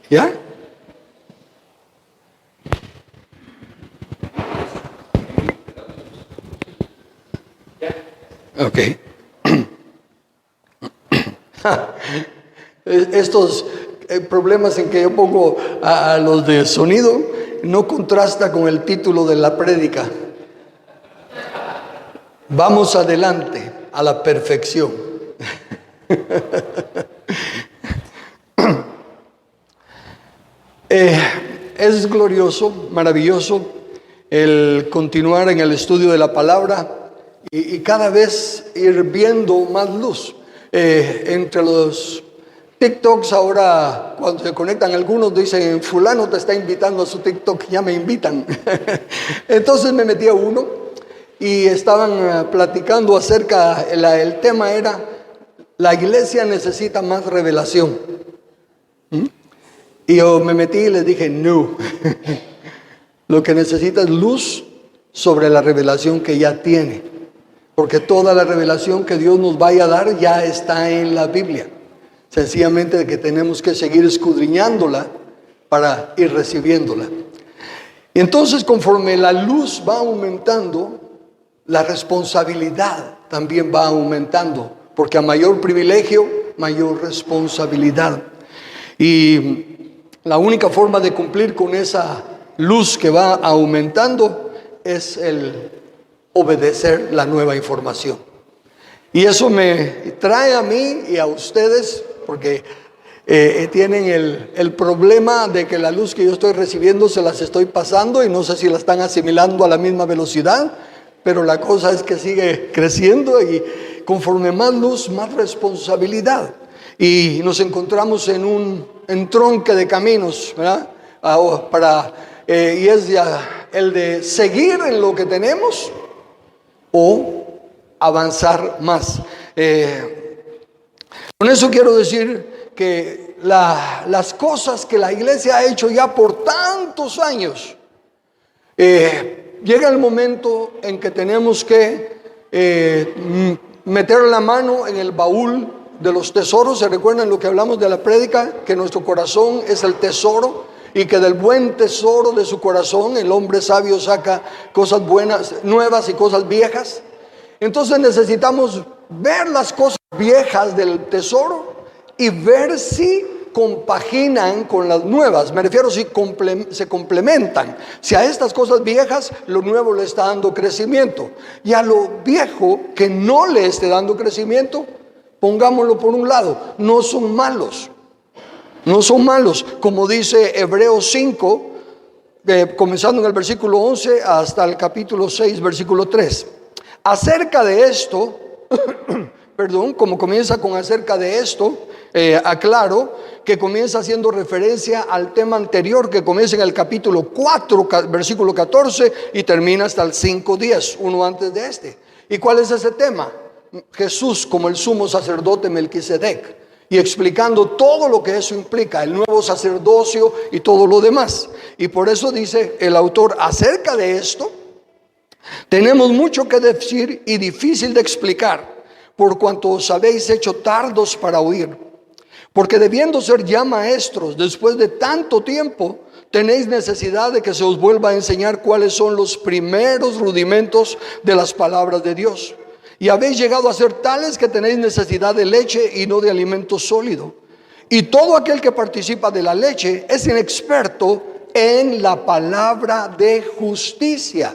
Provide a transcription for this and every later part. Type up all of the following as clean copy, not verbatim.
¿Ya? Ok. Estos problemas en que yo pongo a los de sonido no contrasta con el título de la prédica. Vamos adelante a la perfección. Es glorioso, maravilloso el continuar en el estudio de la palabra y cada vez ir viendo más luz. Entre los TikToks ahora, cuando se conectan algunos, dicen: fulano te está invitando a su TikTok, ya me invitan. Entonces me metí a uno y estaban platicando acerca, el tema era: la iglesia necesita más revelación. Y yo me metí y les dije: no. Lo que necesita es luz sobre la revelación que ya tiene, porque toda la revelación que Dios nos vaya a dar ya está en la Biblia. Sencillamente que tenemos que seguir escudriñándola para ir recibiéndola. Y entonces, conforme la luz va aumentando, la responsabilidad también va aumentando, porque a mayor privilegio, mayor responsabilidad. Y la única forma de cumplir con esa luz que va aumentando es el obedecer la nueva información. Y eso me trae a mí y a ustedes, porque tienen el problema de que la luz que yo estoy recibiendo se las estoy pasando y no sé si la están asimilando a la misma velocidad, pero la cosa es que sigue creciendo y conforme más luz, más responsabilidad. Y nos encontramos en un entronque de caminos, ¿verdad? Y es ya el de seguir en lo que tenemos o avanzar más. Con eso quiero decir que las cosas que la iglesia ha hecho ya por tantos años, llega el momento en que tenemos que meter la mano en el baúl de los tesoros. ¿Se recuerdan lo que hablamos de la prédica? Que nuestro corazón es el tesoro y que del buen tesoro de su corazón el hombre sabio saca cosas buenas, nuevas y cosas viejas. Entonces necesitamos ver las cosas viejas del tesoro y ver si compaginan con las nuevas. Me refiero si se complementan. Si a estas cosas viejas lo nuevo le está dando crecimiento, y a lo viejo que no le esté dando crecimiento, pongámoslo por un lado. No son malos. No son malos, como dice Hebreos 5, comenzando en el versículo 11 hasta el capítulo 6, versículo 3. Acerca de esto, como comienza con acerca de esto, aclaro que comienza haciendo referencia al tema anterior, que comienza en el capítulo 4, versículo 14, y termina hasta el 5:10, uno antes de este. ¿Y cuál es ese tema? Jesús como el sumo sacerdote Melquisedec, y explicando todo lo que eso implica, el nuevo sacerdocio y todo lo demás. Y por eso dice el autor: acerca de esto tenemos mucho que decir y difícil de explicar, por cuanto os habéis hecho tardos para oír. Porque debiendo ser ya maestros después de tanto tiempo, tenéis necesidad de que se os vuelva a enseñar cuáles son los primeros rudimentos de las palabras de Dios. Y habéis llegado a ser tales que tenéis necesidad de leche y no de alimento sólido. Y todo aquel que participa de la leche es inexperto en la palabra de justicia.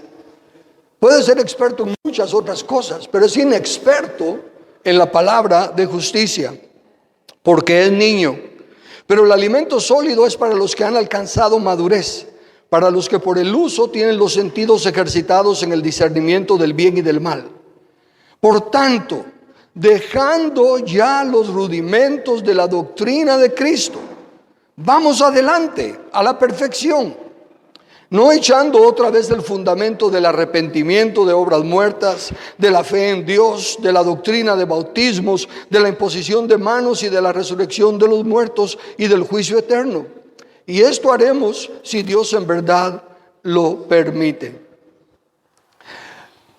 Puede ser experto en muchas otras cosas, pero es inexperto en la palabra de justicia, porque es niño. Pero el alimento sólido es para los que han alcanzado madurez, para los que por el uso tienen los sentidos ejercitados en el discernimiento del bien y del mal. Por tanto, dejando ya los rudimentos de la doctrina de Cristo, vamos adelante a la perfección, no echando otra vez el fundamento del arrepentimiento de obras muertas, de la fe en Dios, de la doctrina de bautismos, de la imposición de manos y de la resurrección de los muertos y del juicio eterno. Y esto haremos si Dios en verdad lo permite.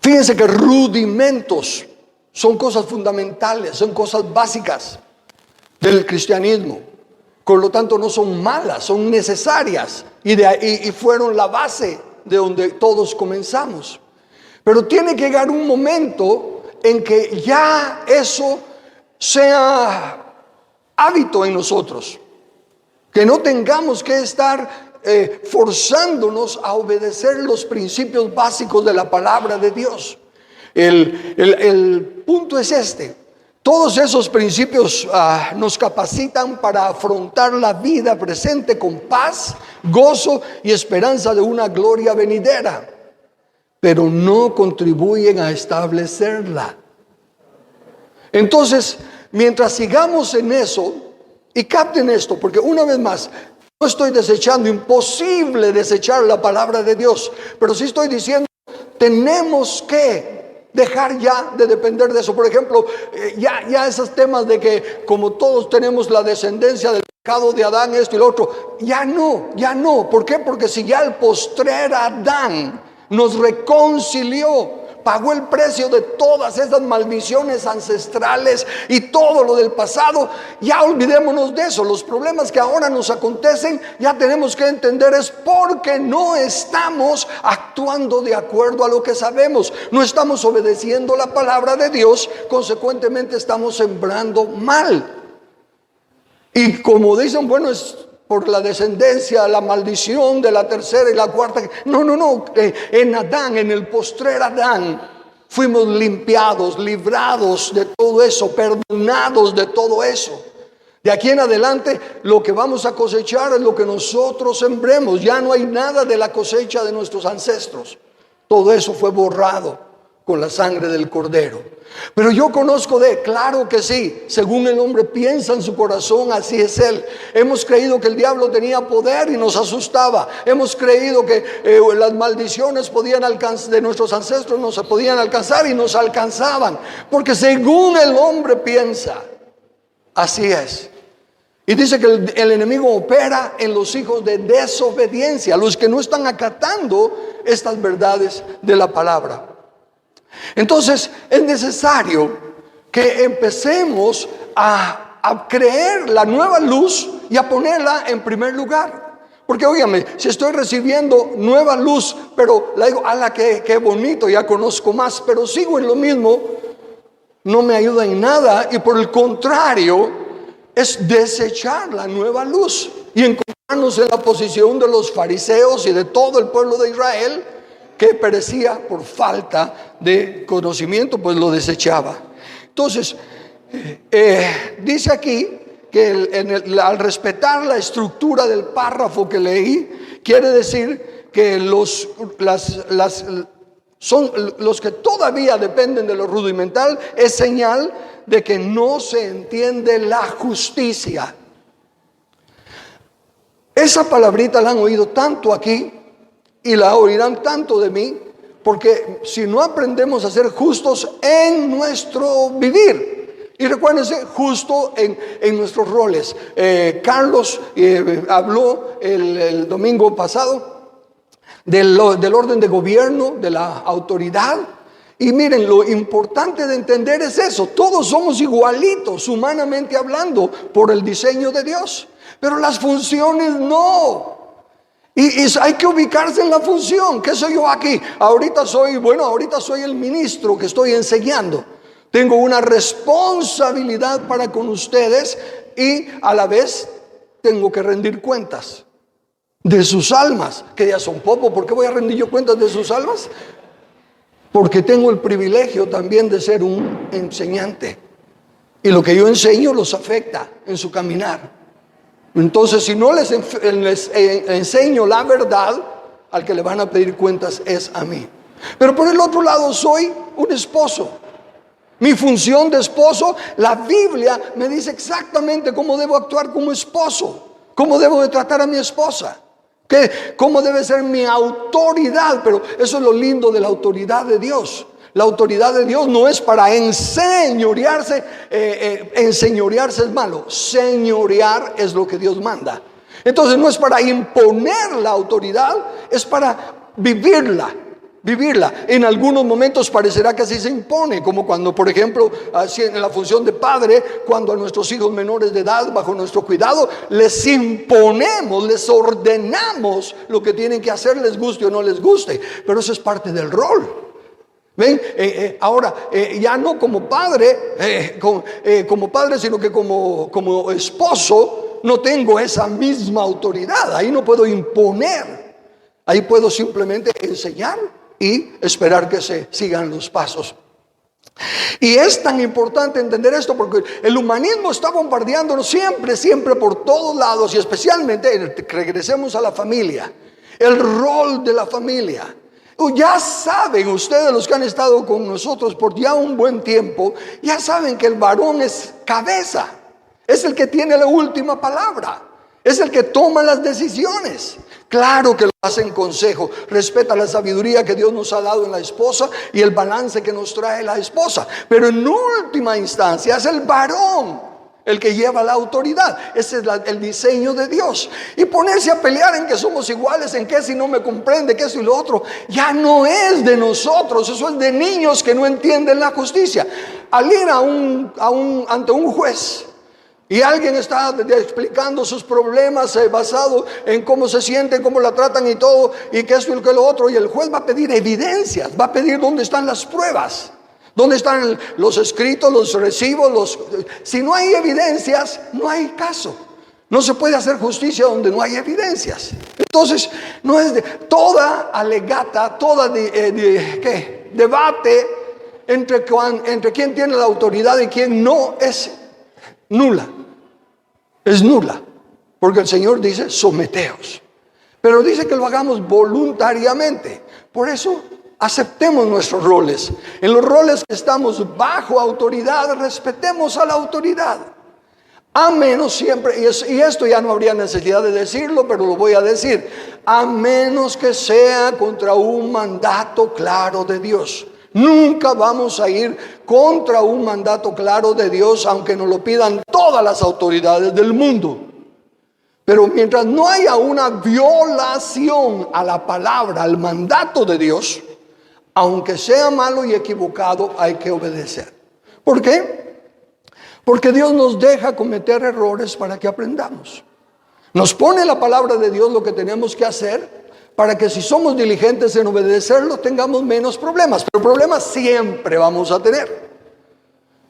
Fíjense que rudimentos son cosas fundamentales, son cosas básicas del cristianismo. Por lo tanto, no son malas, son necesarias. Y fueron la base de donde todos comenzamos. Pero tiene que llegar un momento en que ya eso sea hábito en nosotros. Que no tengamos que estar forzándonos a obedecer los principios básicos de la palabra de Dios. El punto es este. Todos esos principios nos capacitan para afrontar la vida presente con paz, gozo y esperanza de una gloria venidera, pero no contribuyen a establecerla. Entonces, mientras sigamos en eso, y capten esto, porque una vez más, no estoy desechando, imposible desechar la palabra de Dios, pero sí estoy diciendo, tenemos que dejar ya de depender de eso. Por ejemplo, ya esos temas de que como todos tenemos la descendencia del pecado de Adán, esto y lo otro, ya no. ¿Por qué? Porque si ya el postrer Adán nos reconcilió, pagó el precio de todas esas maldiciones ancestrales y todo lo del pasado, ya olvidémonos de eso. Los problemas que ahora nos acontecen, ya tenemos que entender es porque no estamos actuando de acuerdo a lo que sabemos, no estamos obedeciendo la palabra de Dios, consecuentemente estamos sembrando mal. Y como dicen, bueno, es por la descendencia, la maldición de la tercera y la cuarta. No. En Adán, en el postrer Adán, fuimos limpiados, librados de todo eso, perdonados de todo eso. De aquí en adelante, lo que vamos a cosechar es lo que nosotros sembremos. Ya no hay nada de la cosecha de nuestros ancestros. Todo eso fue borrado con la sangre del Cordero. Pero yo conozco claro que sí, según el hombre piensa en su corazón, así es él. Hemos creído que el diablo tenía poder y nos asustaba. Hemos creído que las maldiciones de nuestros ancestros nos podían alcanzar y nos alcanzaban. Porque según el hombre piensa, así es. Y dice que el enemigo opera en los hijos de desobediencia, los que no están acatando estas verdades de la palabra. Entonces es necesario que empecemos a creer la nueva luz y a ponerla en primer lugar. Porque óigame, si estoy recibiendo nueva luz, pero la digo, ala, qué bonito, ya conozco más, pero sigo en lo mismo, no me ayuda en nada. Y por el contrario, es desechar la nueva luz y encontrarnos en la posición de los fariseos y de todo el pueblo de Israel, que perecía por falta de conocimiento, pues lo desechaba. Entonces, dice aquí que al respetar la estructura del párrafo que leí, quiere decir que son los que todavía dependen de lo rudimental, es señal de que no se entiende la justicia. Esa palabrita la han oído tanto aquí y la oirán tanto de mí, porque si no aprendemos a ser justos en nuestro vivir, y recuérdense, justo en nuestros roles. Carlos habló el domingo pasado del orden de gobierno, de la autoridad. Y miren, lo importante de entender es eso. Todos somos igualitos, humanamente hablando, por el diseño de Dios. Pero las funciones no. Y hay que ubicarse en la función. ¿Qué soy yo aquí? Ahorita soy el ministro que estoy enseñando. Tengo una responsabilidad para con ustedes y a la vez tengo que rendir cuentas de sus almas, que ya son poco. ¿Por qué voy a rendir yo cuentas de sus almas? Porque tengo el privilegio también de ser un enseñante. Y lo que yo enseño los afecta en su caminar. Entonces, si no les enseño la verdad, al que le van a pedir cuentas es a mí. Pero por el otro lado, soy un esposo. Mi función de esposo, la Biblia me dice exactamente cómo debo actuar como esposo, cómo debo de tratar a mi esposa, cómo debe ser mi autoridad. Pero eso es lo lindo de la autoridad de Dios. La autoridad de Dios no es para enseñorearse. Enseñorearse es malo. Señorear es lo que Dios manda. Entonces no es para imponer la autoridad, es para vivirla. vivirla. En algunos momentos parecerá que así se impone, como cuando, por ejemplo, así en la función de padre, cuando a nuestros hijos menores de edad, bajo nuestro cuidado, les imponemos, les ordenamos lo que tienen que hacer, les guste o no les guste. Pero eso es parte del rol. ¿Ven? Ahora, ya no como padre, como padre, sino que como esposo, no tengo esa misma autoridad. Ahí no puedo imponer. Ahí puedo simplemente enseñar y esperar que se sigan los pasos. Y es tan importante entender esto porque el humanismo está bombardeándonos siempre por todos lados, y especialmente, regresemos a la familia, el rol de la familia. Ya saben ustedes, los que han estado con nosotros por ya un buen tiempo, ya saben que el varón es cabeza, es el que tiene la última palabra, es el que toma las decisiones. Claro que lo hace en consejo, respeta la sabiduría que Dios nos ha dado en la esposa y el balance que nos trae la esposa, pero en última instancia es el varón el que lleva la autoridad. Ese es el diseño de Dios. Y ponerse a pelear en que somos iguales, en que si no me comprende, que eso y lo otro, ya no es de nosotros. Eso es de niños que no entienden la justicia. Al ir ante un juez y alguien está explicando sus problemas basado en cómo se sienten, cómo la tratan y todo, y que esto y que lo otro, y el juez va a pedir evidencias, va a pedir dónde están las pruebas, dónde están los escritos, los recibos. Si no hay evidencias, no hay caso. No se puede hacer justicia donde no hay evidencias. Entonces, no es toda alegata, toda debate entre quién tiene la autoridad y quién no es nula. Es nula, porque el Señor dice someteos, pero dice que lo hagamos voluntariamente. Por eso aceptemos nuestros roles. En los roles que estamos bajo autoridad, respetemos a la autoridad. A menos siempre, y esto ya no habría necesidad de decirlo, pero lo voy a decir, a menos que sea contra un mandato claro de Dios. Nunca vamos a ir contra un mandato claro de Dios, aunque nos lo pidan todas las autoridades del mundo. Pero mientras no haya una violación a la palabra, al mandato de Dios, aunque sea malo y equivocado, hay que obedecer. ¿Por qué? Porque Dios nos deja cometer errores para que aprendamos. Nos pone la palabra de Dios lo que tenemos que hacer, para que si somos diligentes en obedecerlo tengamos menos problemas. Pero problemas siempre vamos a tener,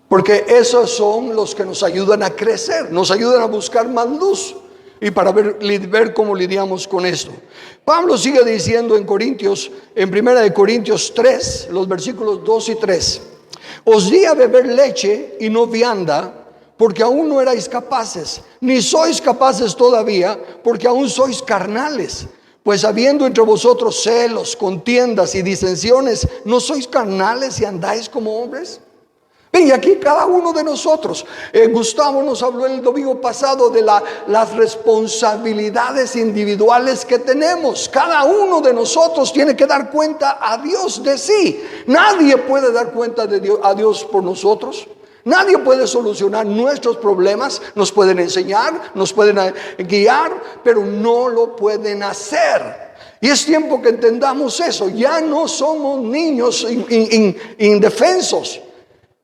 porque esos son los que nos ayudan a crecer, nos ayudan a buscar más luz y para ver cómo lidiamos con esto. Pablo sigue diciendo en 1 Corintios 3, los versículos 2 y 3: os di a beber leche y no vianda, porque aún no erais capaces, ni sois capaces todavía, porque aún sois carnales. Pues habiendo entre vosotros celos, contiendas y disensiones, ¿no sois carnales y andáis como hombres? Y aquí cada uno de nosotros, Gustavo nos habló el domingo pasado de las responsabilidades individuales que tenemos. Cada uno de nosotros tiene que dar cuenta a Dios de sí. Nadie puede dar cuenta a Dios por nosotros. Nadie puede solucionar nuestros problemas. Nos pueden enseñar, nos pueden guiar, pero no lo pueden hacer. Y es tiempo que entendamos eso. Ya no somos niños indefensos.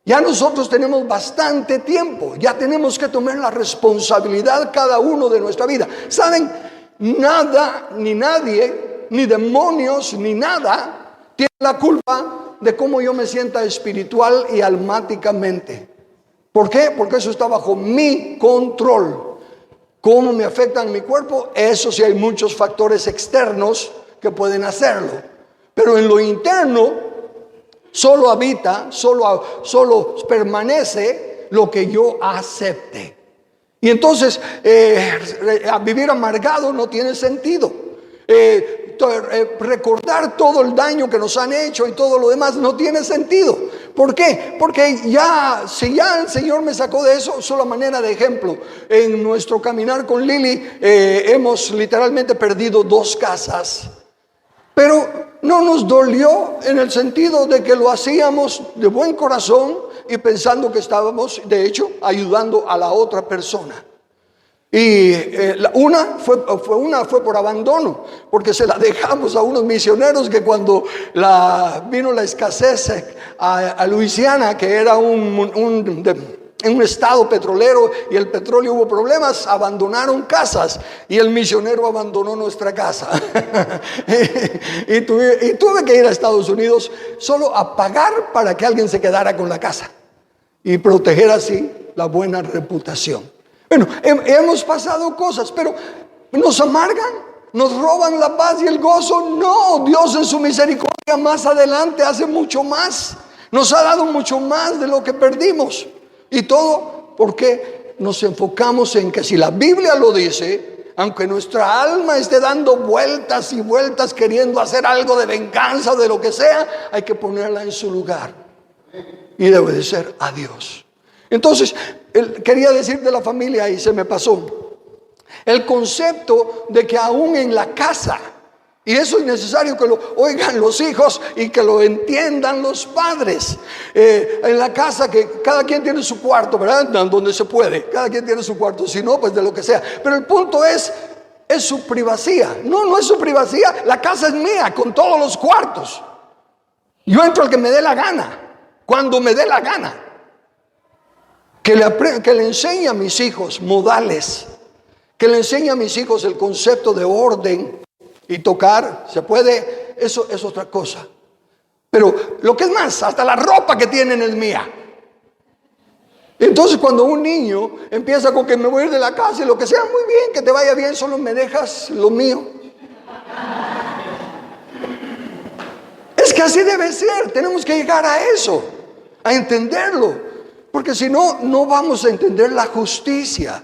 Ya nosotros tenemos bastante tiempo. Ya tenemos que tomar la responsabilidad cada uno de nuestra vida. ¿Saben? Nada, ni nadie, ni demonios, ni nada tiene la culpa de cómo yo me sienta espiritual y almáticamente. ¿Por qué? Porque eso está bajo mi control. ¿Cómo me afectan mi cuerpo? Eso sí, hay muchos factores externos que pueden hacerlo. Pero en lo interno solo habita, solo permanece lo que yo acepte. Y entonces vivir amargado no tiene sentido. Recordar todo el daño que nos han hecho y todo lo demás no tiene sentido. ¿Por qué? Porque si ya el Señor me sacó de eso, solo manera de ejemplo, en nuestro caminar con Lili hemos literalmente perdido 2 casas, pero no nos dolió en el sentido de que lo hacíamos de buen corazón y pensando que estábamos, de hecho, ayudando a la otra persona. Y una fue por abandono, porque se la dejamos a unos misioneros que cuando vino la escasez a Luisiana, que era en un estado petrolero y el petróleo hubo problemas, abandonaron casas y el misionero abandonó nuestra casa. y tuve que ir a Estados Unidos solo a pagar para que alguien se quedara con la casa y proteger así la buena reputación. Bueno, hemos pasado cosas, pero nos amargan, nos roban la paz y el gozo. No, Dios en su misericordia más adelante hace mucho más. Nos ha dado mucho más de lo que perdimos. Y todo porque nos enfocamos en que si la Biblia lo dice, aunque nuestra alma esté dando vueltas y vueltas queriendo hacer algo de venganza o de lo que sea, hay que ponerla en su lugar y obedecer a Dios. Entonces, quería decir de la familia y se me pasó el concepto de que aún en la casa, y eso es necesario que lo oigan los hijos y que lo entiendan los padres. En la casa, que cada quien tiene su cuarto, ¿verdad? Donde se puede, cada quien tiene su cuarto, si no, pues de lo que sea. Pero el punto es su privacidad. No es su privacidad, la casa es mía con todos los cuartos. Yo entro al que me dé la gana, cuando me dé la gana. Que le enseñe a mis hijos modales, que le enseñe a mis hijos el concepto de orden. Y tocar, se puede, eso es otra cosa. Pero lo que es más, hasta la ropa que tienen es mía. Entonces cuando un niño empieza con que me voy a ir de la casa y lo que sea, muy bien, que te vaya bien, solo me dejas lo mío. Es que así debe ser, tenemos que llegar a eso, a entenderlo. Porque si no, no vamos a entender la justicia.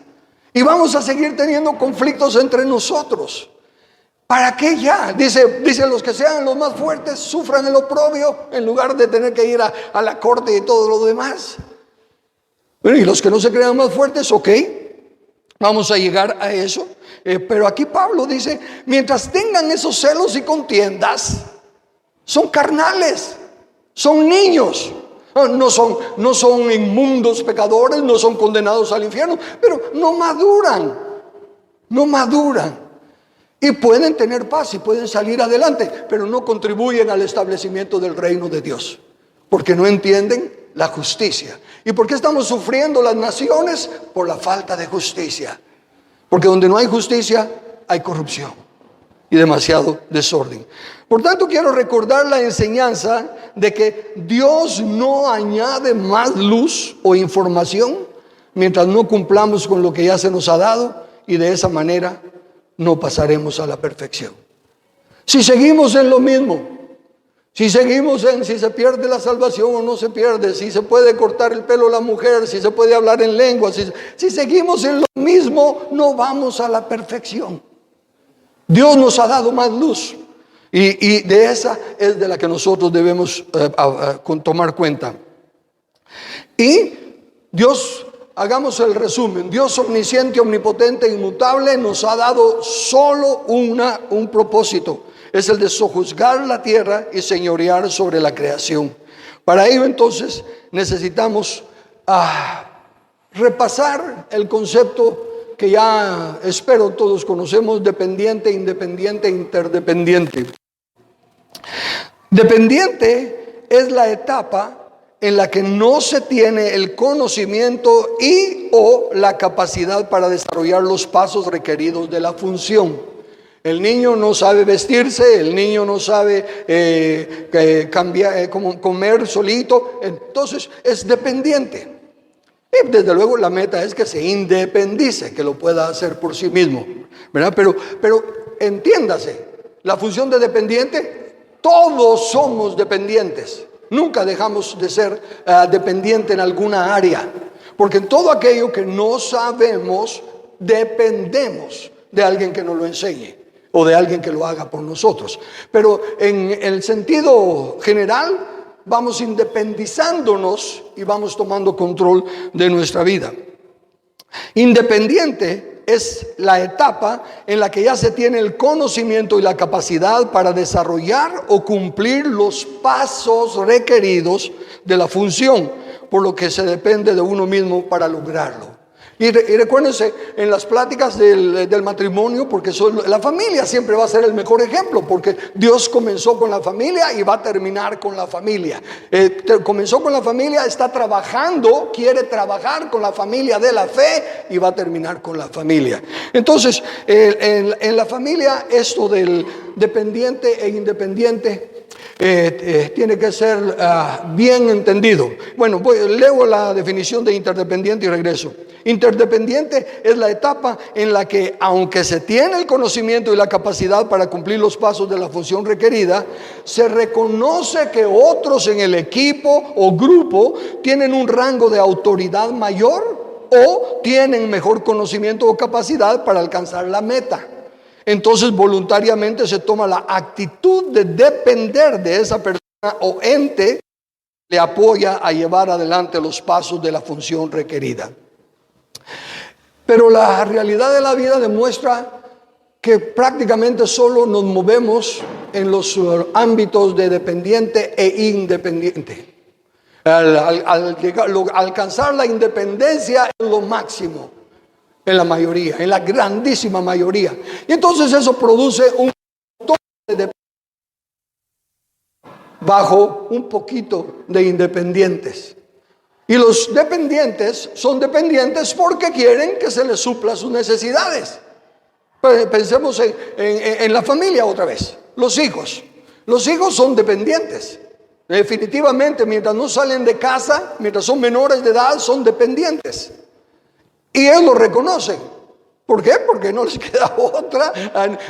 Y vamos a seguir teniendo conflictos entre nosotros. ¿Para qué ya? Dice los que sean los más fuertes sufran el oprobio en lugar de tener que ir a la corte y todo lo demás. Bueno, y los que no se crean más fuertes, ok, vamos a llegar a eso. Pero aquí Pablo dice, mientras tengan esos celos y contiendas, son carnales, son niños. No son inmundos pecadores, no son condenados al infierno, pero no maduran. Y pueden tener paz y pueden salir adelante, pero no contribuyen al establecimiento del reino de Dios, porque no entienden la justicia. ¿Y por qué estamos sufriendo las naciones? Por la falta de justicia. Porque donde no hay justicia, hay corrupción y demasiado desorden. Por tanto, quiero recordar la enseñanza de que Dios no añade más luz o información mientras no cumplamos con lo que ya se nos ha dado, y de esa manera no pasaremos a la perfección. Si seguimos en lo mismo, si seguimos en si se pierde la salvación o no se pierde, si se puede cortar el pelo a la mujer, si se puede hablar en lengua, si seguimos en lo mismo, no vamos a la perfección. Dios nos ha dado más luz y de esa es de la que nosotros debemos tomar cuenta. Y Dios, hagamos el resumen, Dios omnisciente, omnipotente, inmutable, nos ha dado solo un propósito. Es el de sojuzgar la tierra y señorear sobre la creación. Para ello entonces necesitamos repasar el concepto que ya espero todos conocemos: dependiente, independiente, interdependiente. Dependiente es la etapa en la que no se tiene el conocimiento y o la capacidad para desarrollar los pasos requeridos de la función. El niño no sabe vestirse, el niño no sabe comer solito, entonces es dependiente. Y desde luego la meta es que se independice, que lo pueda hacer por sí mismo, ¿verdad? Pero entiéndase, la función de dependiente, todos somos dependientes. Nunca dejamos de ser dependiente en alguna área, porque en todo aquello que no sabemos, dependemos de alguien que nos lo enseñe o de alguien que lo haga por nosotros. Pero en el sentido general, vamos independizándonos y vamos tomando control de nuestra vida. Independiente es la etapa en la que ya se tiene el conocimiento y la capacidad para desarrollar o cumplir los pasos requeridos de la función, por lo que se depende de uno mismo para lograrlo. Y recuérdense, en las pláticas del matrimonio, porque la familia siempre va a ser el mejor ejemplo, porque Dios comenzó con la familia y va a terminar con la familia. Comenzó con la familia, está trabajando, quiere trabajar con la familia de la fe y va a terminar con la familia. Entonces, en la familia, esto del dependiente e independiente tiene que ser bien entendido. Bueno, leo la definición de interdependiente y regreso. Interdependiente es la etapa en la que, aunque se tiene el conocimiento y la capacidad para cumplir los pasos de la función requerida, se reconoce que otros en el equipo o grupo tienen un rango de autoridad mayor o tienen mejor conocimiento o capacidad para alcanzar la meta. Entonces voluntariamente se toma la actitud de depender de esa persona o ente que le apoya a llevar adelante los pasos de la función requerida. Pero la realidad de la vida demuestra que prácticamente solo nos movemos en los ámbitos de dependiente e independiente. Alcanzar la independencia es lo máximo. En la mayoría, en la grandísima mayoría. Y entonces eso produce un montón de bajo un poquito de independientes. Y los dependientes son dependientes porque quieren que se les supla sus necesidades. Pensemos en la familia otra vez. Los hijos. Los hijos son dependientes. Definitivamente, mientras no salen de casa, mientras son menores de edad, son dependientes. Y ellos lo reconocen. ¿Por qué? Porque no les queda otra.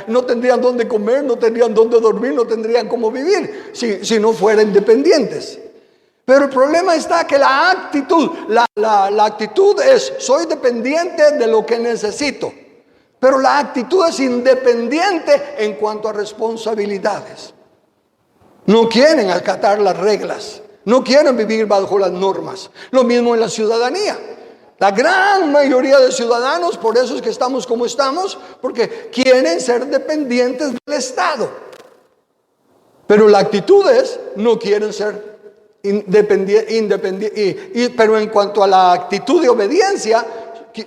No tendrían dónde comer, no tendrían dónde dormir, no tendrían cómo vivir si no fueran independientes. Pero el problema está que la actitud, la actitud es: soy dependiente de lo que necesito. Pero la actitud es independiente en cuanto a responsabilidades. No quieren acatar las reglas, no quieren vivir bajo las normas. Lo mismo en la ciudadanía. La gran mayoría de ciudadanos, por eso es que estamos como estamos, porque quieren ser dependientes del Estado. Pero la actitud es: no quieren ser independientes. Pero en cuanto a la actitud de obediencia,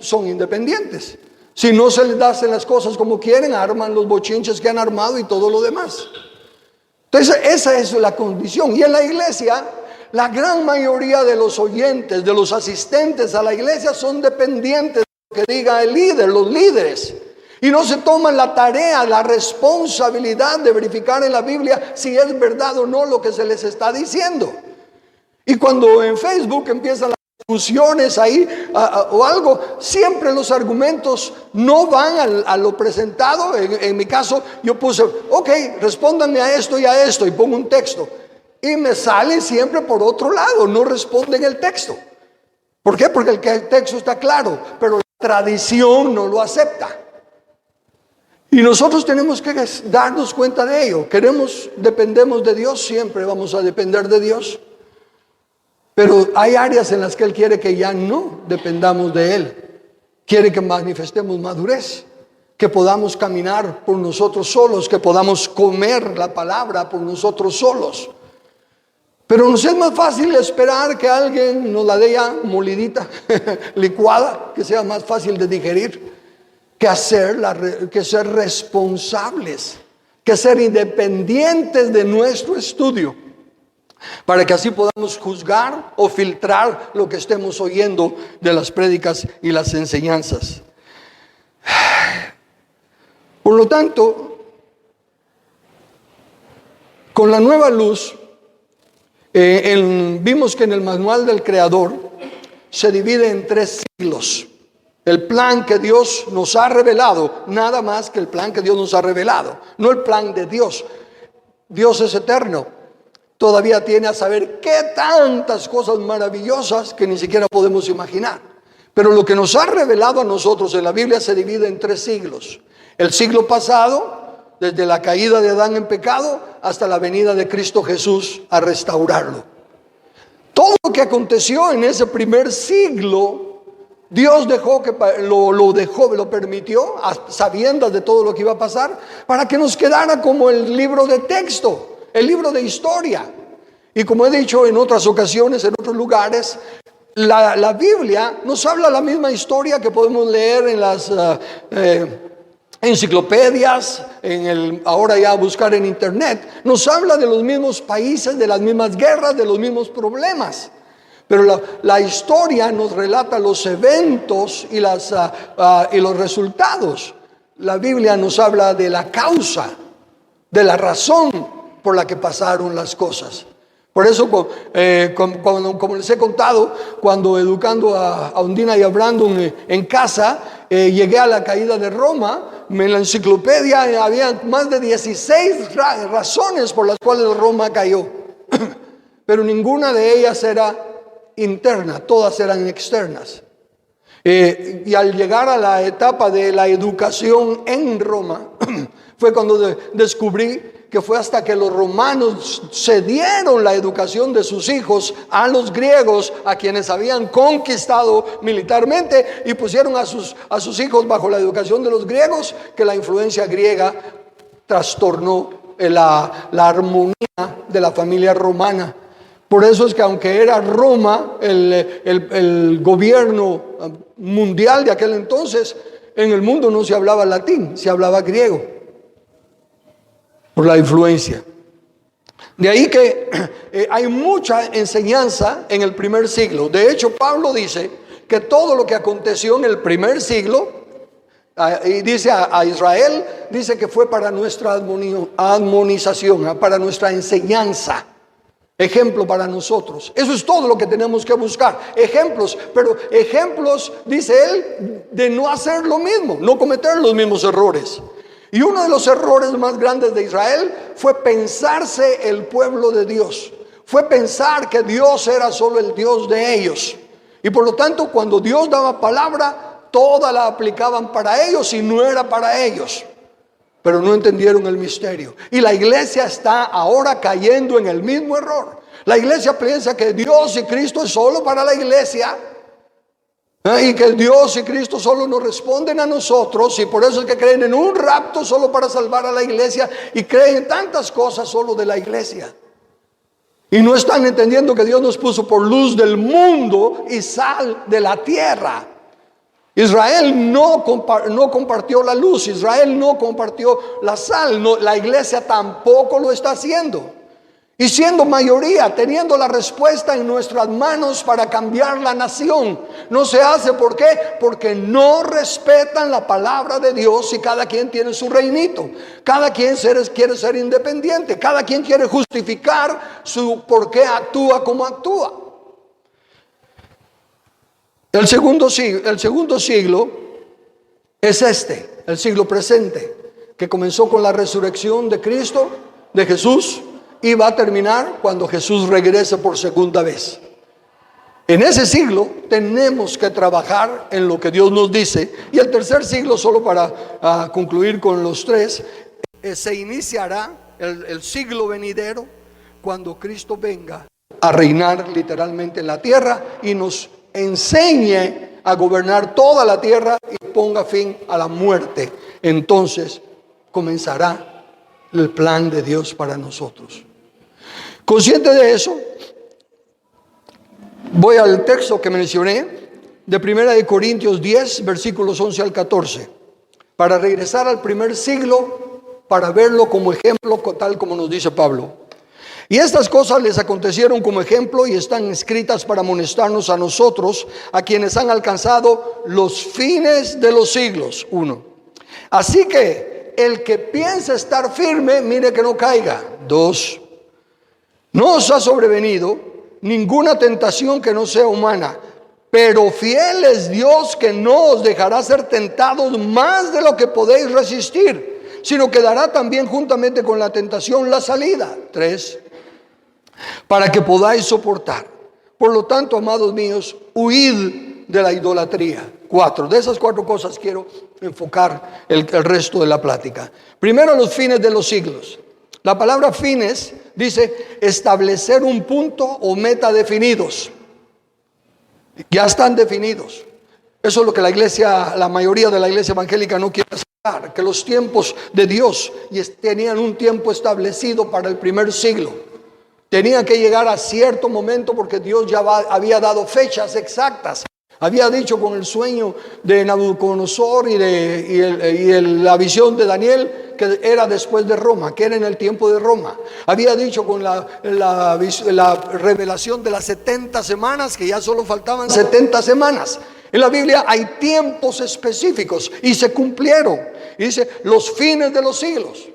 son independientes. Si no se les hacen las cosas como quieren, arman los bochinches que han armado y todo lo demás. Entonces, esa es la condición. Y en la iglesia, la gran mayoría de los oyentes, de los asistentes a la iglesia, son dependientes de lo que diga el líder, los líderes. Y no se toman la tarea, la responsabilidad de verificar en la Biblia si es verdad o no lo que se les está diciendo. Y cuando en Facebook empiezan las discusiones ahí o algo, siempre los argumentos no van a lo presentado. En mi caso, yo puse: ok, respóndanme a esto, y pongo un texto. Y me sale siempre por otro lado, no responden el texto. ¿Por qué? Porque el texto está claro, pero la tradición no lo acepta. Y nosotros tenemos que darnos cuenta de ello. Dependemos de Dios, siempre vamos a depender de Dios. Pero hay áreas en las que Él quiere que ya no dependamos de Él. Quiere que manifestemos madurez, que podamos caminar por nosotros solos, que podamos comer la palabra por nosotros solos. Pero nos es más fácil esperar que alguien nos la dé ya molidita, licuada, que sea más fácil de digerir, que ser responsables, que ser independientes de nuestro estudio, para que así podamos juzgar o filtrar lo que estemos oyendo de las prédicas y las enseñanzas. Por lo tanto, con la nueva luz, vimos que en el manual del Creador se divide en 3 siglos. El plan que Dios nos ha revelado, nada más que el plan que Dios nos ha revelado, no el plan de Dios. Dios es eterno, todavía tiene a saber qué tantas cosas maravillosas que ni siquiera podemos imaginar. Pero lo que nos ha revelado a nosotros en la Biblia se divide en 3 siglos. El siglo pasado, desde la caída de Adán en pecado hasta la venida de Cristo Jesús a restaurarlo. Todo lo que aconteció en ese primer siglo, Dios lo permitió, sabiendo de todo lo que iba a pasar, para que nos quedara como el libro de texto, el libro de historia. Y como he dicho en otras ocasiones, en otros lugares, La Biblia nos habla la misma historia que podemos leer en las enciclopedias, ahora ya buscar en internet. Nos habla de los mismos países, de las mismas guerras, de los mismos problemas. Pero la historia nos relata los eventos y los resultados. La Biblia nos habla de la causa, de la razón por la que pasaron las cosas. Por eso, como les he contado, cuando educando a Undina y a Brandon en casa, llegué a la caída de Roma. En la enciclopedia había más de 16 razones por las cuales Roma cayó. Pero ninguna de ellas era interna, todas eran externas. Y al llegar a la etapa de la educación en Roma, fue cuando descubrí que fue hasta que los romanos cedieron la educación de sus hijos a los griegos, a quienes habían conquistado militarmente, y pusieron a sus hijos bajo la educación de los griegos, que la influencia griega trastornó la armonía de la familia romana. Por eso es que aunque era Roma el gobierno mundial de aquel entonces, en el mundo no se hablaba latín, se hablaba griego, por la influencia. De ahí que hay mucha enseñanza en el primer siglo. De hecho, Pablo dice que todo lo que aconteció en el primer siglo, y dice a Israel, dice que fue para nuestra admonización, para nuestra enseñanza. Ejemplo para nosotros. Eso es todo lo que tenemos que buscar. Ejemplos, pero ejemplos, dice él, de no hacer lo mismo, no cometer los mismos errores. Y uno de los errores más grandes de Israel fue pensarse el pueblo de Dios. Fue pensar que Dios era solo el Dios de ellos. Y por lo tanto, cuando Dios daba palabra, toda la aplicaban para ellos y no era para ellos. Pero no entendieron el misterio. Y la iglesia está ahora cayendo en el mismo error. La iglesia piensa que Dios y Cristo es solo para la iglesia, y que Dios y Cristo solo nos responden a nosotros, y por eso es que creen en un rapto solo para salvar a la iglesia, y creen en tantas cosas solo de la iglesia. Y no están entendiendo que Dios nos puso por luz del mundo y sal de la tierra. Israel no compartió la luz, Israel no compartió la sal, la iglesia tampoco lo está haciendo. Y siendo mayoría, teniendo la respuesta en nuestras manos para cambiar la nación, no se hace. ¿Por qué? Porque no respetan la palabra de Dios y cada quien tiene su reinito. Cada quien quiere ser independiente, cada quien quiere justificar su por qué actúa como actúa. El segundo siglo es el siglo presente, que comenzó con la resurrección de Cristo, de Jesús, y va a terminar cuando Jesús regrese por segunda vez. En ese siglo tenemos que trabajar en lo que Dios nos dice. Y el tercer siglo, solo para concluir con los tres, se iniciará el siglo venidero, cuando Cristo venga a reinar literalmente en la tierra y nos enseñe a gobernar toda la tierra y ponga fin a la muerte. Entonces comenzará el plan de Dios para nosotros. Consciente de eso, voy al texto que mencioné de 1 Corintios 10, versículos 11 al 14, para regresar al primer siglo, para verlo como ejemplo, tal como nos dice Pablo. Y estas cosas les acontecieron como ejemplo y están escritas para amonestarnos a nosotros, a quienes han alcanzado los fines de los siglos. 1. Así que el que piensa estar firme, mire que no caiga. 2. No os ha sobrevenido ninguna tentación que no sea humana, pero fiel es Dios, que no os dejará ser tentados más de lo que podéis resistir, sino que dará también juntamente con la tentación la salida. 3. Para que podáis soportar. Por lo tanto, amados míos, huid de la idolatría. 4. De esas 4 cosas quiero enfocar el resto de la plática. Primero, los fines de los siglos. La palabra fines dice establecer un punto o meta definidos. Ya están definidos. Eso es lo que la mayoría de la iglesia evangélica no quiere aceptar, que los tiempos de Dios tenían un tiempo establecido para el primer siglo. Tenía que llegar a cierto momento porque Dios ya había dado fechas exactas. Había dicho con el sueño de Nabucodonosor y la visión de Daniel que era después de Roma, que era en el tiempo de Roma. Había dicho con la revelación de las 70 semanas que ya solo faltaban 70 semanas. En la Biblia hay tiempos específicos y se cumplieron. Y dice, los fines de los siglos.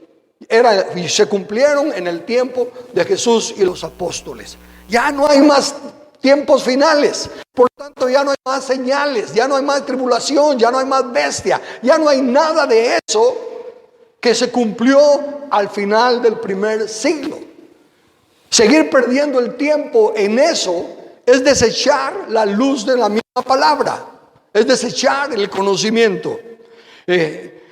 Y se cumplieron en el tiempo de Jesús y los apóstoles. Ya no hay más tiempos finales. Por lo tanto, ya no hay más señales, ya no hay más tribulación, ya no hay más bestia, ya no hay nada de eso que se cumplió al final del primer siglo. Seguir perdiendo el tiempo en eso es desechar la luz de la misma palabra, es desechar el conocimiento.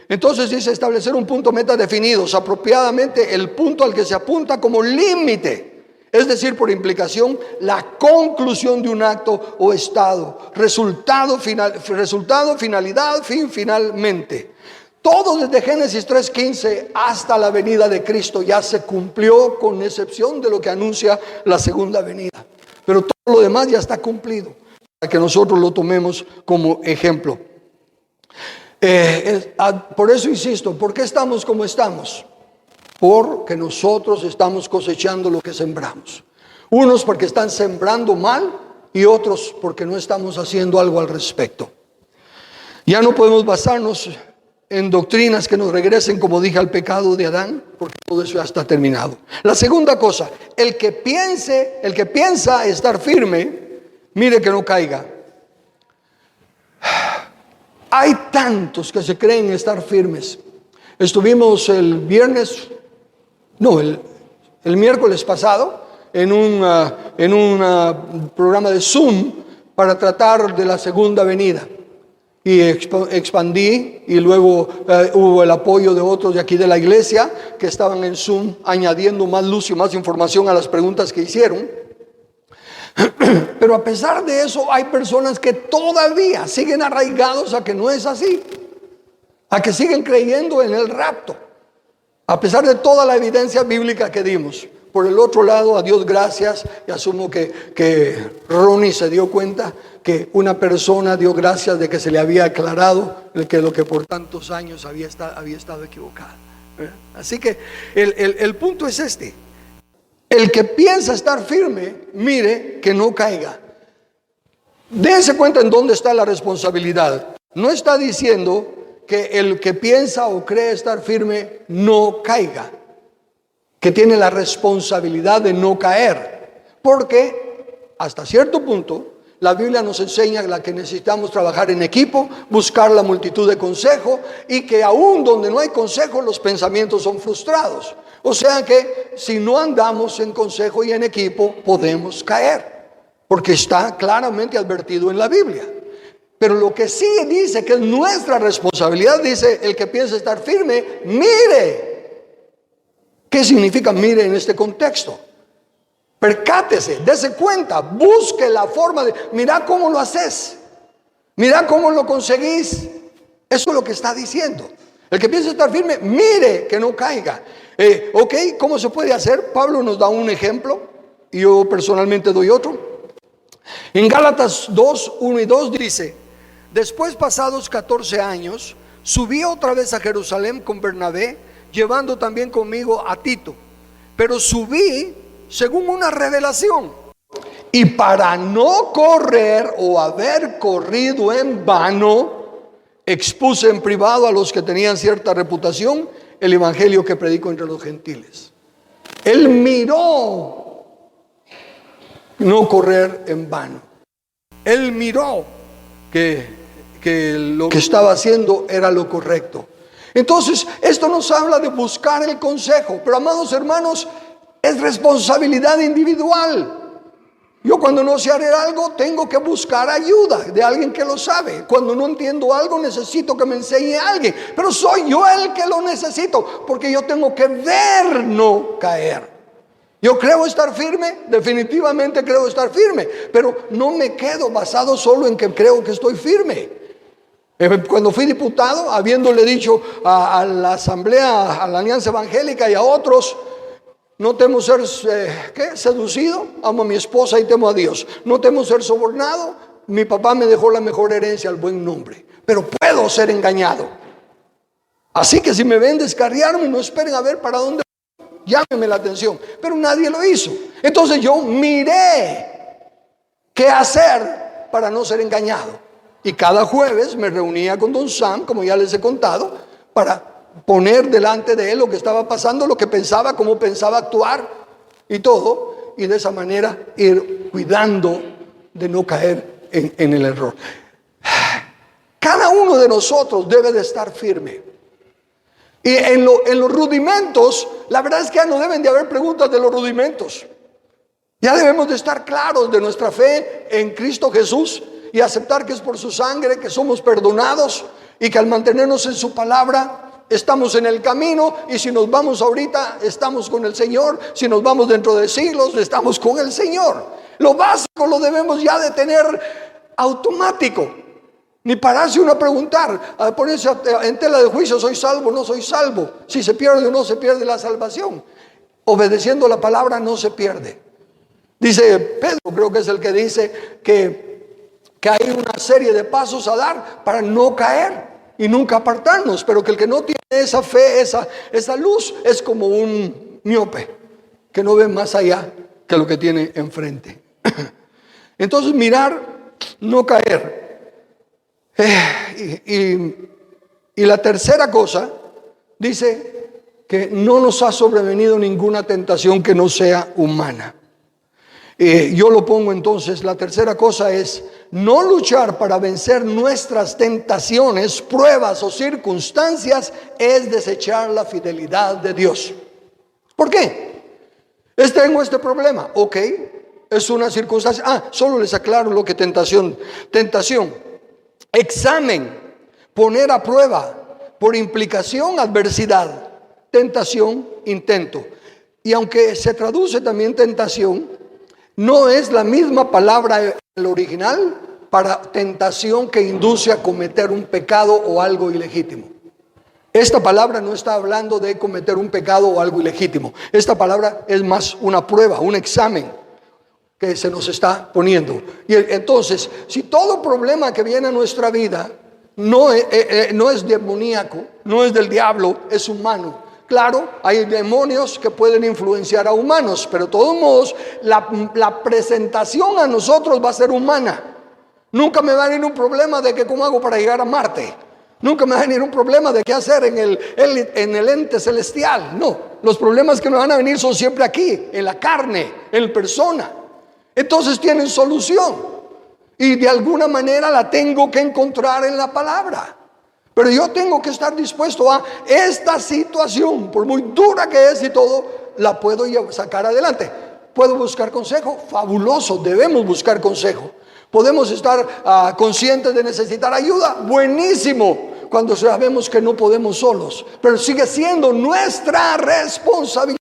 Entonces dice establecer un punto meta definidos, apropiadamente el punto al que se apunta como límite. Es decir, por implicación, la conclusión de un acto o estado, resultado, finalidad, fin, finalmente. Todo desde Génesis 3:15 hasta la venida de Cristo ya se cumplió, con excepción de lo que anuncia la segunda venida. Pero todo lo demás ya está cumplido, para que nosotros lo tomemos como ejemplo. Por eso insisto, ¿por qué estamos como estamos? Porque nosotros estamos cosechando lo que sembramos. Unos porque están sembrando mal y otros porque no estamos haciendo algo al respecto. Ya no podemos basarnos en doctrinas que nos regresen, como dije, al pecado de Adán, porque todo eso ya está terminado. La segunda cosa, el que piensa estar firme, mire que no caiga. Hay tantos que se creen estar firmes. Estuvimos el miércoles pasado en un programa de Zoom para tratar de la segunda venida. Y expandí y luego hubo el apoyo de otros de aquí de la iglesia que estaban en Zoom añadiendo más luz y más información a las preguntas que hicieron. Pero a pesar de eso hay personas que todavía siguen arraigados a que no es así, a que siguen creyendo en el rapto, a pesar de toda la evidencia bíblica que dimos. Por el otro lado, a Dios gracias, y asumo que Ronnie se dio cuenta que una persona dio gracias de que se le había aclarado que lo que por tantos años había estado equivocado. Así que el punto es este: el que piensa estar firme, mire que no caiga. Dése cuenta en dónde está la responsabilidad. No está diciendo que el que piensa o cree estar firme no caiga, que tiene la responsabilidad de no caer, porque hasta cierto punto la Biblia nos enseña que necesitamos trabajar en equipo, buscar la multitud de consejos, y que aún donde no hay consejo los pensamientos son frustrados. O sea que si no andamos en consejo y en equipo podemos caer, porque está claramente advertido en la Biblia. Pero lo que sí dice que es nuestra responsabilidad, dice el que piensa estar firme, mire. ¿Qué significa mire en este contexto? Percátese, dése cuenta, busque la forma de, mira cómo lo haces, mira cómo lo conseguís. Eso es lo que está diciendo. El que piensa estar firme, mire que no caiga. ¿Cómo se puede hacer? Pablo nos da un ejemplo y yo personalmente doy otro. En Gálatas 2:1 y 2 dice: después, pasados 14 años, subí otra vez a Jerusalén con Bernabé, llevando también conmigo a Tito. Pero subí según una revelación, y para no correr o haber corrido en vano, expuse en privado a los que tenían cierta reputación el evangelio que predico entre los gentiles. Él miró no correr en vano. Él miró que lo que estaba haciendo era lo correcto. Entonces, esto nos habla de buscar el consejo. Pero, amados hermanos, es responsabilidad individual. Yo cuando no sé hacer algo, tengo que buscar ayuda de alguien que lo sabe. Cuando no entiendo algo, necesito que me enseñe alguien. Pero soy yo el que lo necesito, porque yo tengo que ver no caer. Yo creo estar firme, definitivamente creo estar firme, pero no me quedo basado solo en que creo que estoy firme. Cuando fui diputado, habiéndole dicho a la asamblea, a la Alianza Evangélica y a otros, No temo ser seducido, amo a mi esposa y temo a Dios. No temo ser sobornado, mi papá me dejó la mejor herencia, el buen nombre. Pero puedo ser engañado. Así que si me ven descarriarme, no esperen a ver para dónde voy. Llámeme la atención. Pero nadie lo hizo. Entonces yo miré qué hacer para no ser engañado. Y cada jueves me reunía con don Sam, como ya les he contado, para poner delante de él lo que estaba pasando, lo que pensaba, cómo pensaba actuar y todo. Y de esa manera ir cuidando de no caer en el error. Cada uno de nosotros debe de estar firme. Y en los rudimentos, la verdad es que ya no deben de haber preguntas de los rudimentos. Ya debemos de estar claros de nuestra fe en Cristo Jesús y aceptar que es por su sangre que somos perdonados y que al mantenernos en su palabra estamos en el camino, y si nos vamos ahorita estamos con el Señor, si nos vamos dentro de siglos estamos con el Señor. Lo básico lo debemos ya de tener automático. Ni pararse uno a preguntar, a ponerse en tela de juicio, ¿soy salvo o no soy salvo? Si se pierde o no se pierde la salvación. Obedeciendo la palabra no se pierde. Dice Pedro, creo que es el que dice que hay una serie de pasos a dar para no caer y nunca apartarnos. Pero que el que no tiene esa fe, esa luz, es como un miope que no ve más allá que lo que tiene enfrente. Entonces mirar, no caer. Y la tercera cosa, dice que no nos ha sobrevenido ninguna tentación que no sea humana. Yo lo pongo entonces, la tercera cosa es no luchar para vencer nuestras tentaciones, pruebas o circunstancias, es desechar la fidelidad de Dios. ¿Por qué? Tengo este problema, ok, es una circunstancia. Solo les aclaro lo que tentación, examen, poner a prueba, por implicación, adversidad, tentación, intento. Y aunque se traduce también tentación, no es la misma palabra en el original para tentación que induce a cometer un pecado o algo ilegítimo. Esta palabra no está hablando de cometer un pecado o algo ilegítimo. Esta palabra es más una prueba, un examen que se nos está poniendo. Y entonces, si todo problema que viene a nuestra vida no es demoníaco, no es del diablo, es humano. Claro, hay demonios que pueden influenciar a humanos, pero de todos modos la presentación a nosotros va a ser humana. Nunca me va a venir un problema de que cómo hago para llegar a Marte. Nunca me va a venir un problema de qué hacer en el ente celestial. No, los problemas que me van a venir son siempre aquí, en la carne, en persona. Entonces tienen solución, y de alguna manera la tengo que encontrar en la palabra. Pero yo tengo que estar dispuesto a esta situación, por muy dura que es y todo, la puedo sacar adelante. ¿Puedo buscar consejo? Fabuloso, debemos buscar consejo. ¿Podemos estar conscientes de necesitar ayuda? Buenísimo, cuando sabemos que no podemos solos. Pero sigue siendo nuestra responsabilidad.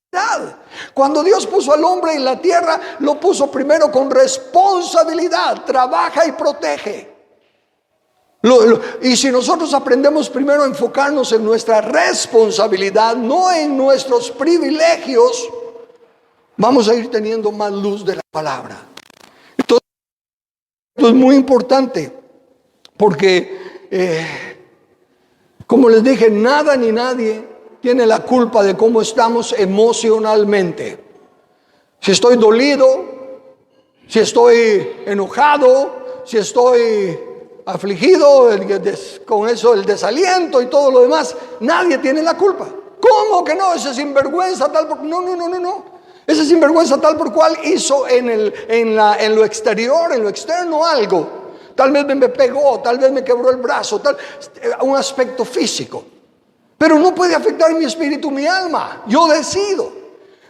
Cuando Dios puso al hombre en la tierra, lo puso primero con responsabilidad. Trabaja y protege. Y si nosotros aprendemos primero a enfocarnos en nuestra responsabilidad, no en nuestros privilegios, vamos a ir teniendo más luz de la palabra. Entonces, esto es muy importante, porque como les dije, nada ni nadie tiene la culpa de cómo estamos emocionalmente. Si estoy dolido, si estoy enojado, si estoy afligido, con eso el desaliento y todo lo demás, nadie tiene la culpa. ¿Cómo que no? Ese sinvergüenza tal por... No. Ese sinvergüenza tal por cual hizo en lo exterior, en lo externo algo. Tal vez me pegó, tal vez me quebró el brazo, un aspecto físico. Pero no puede afectar mi espíritu, mi alma. Yo decido.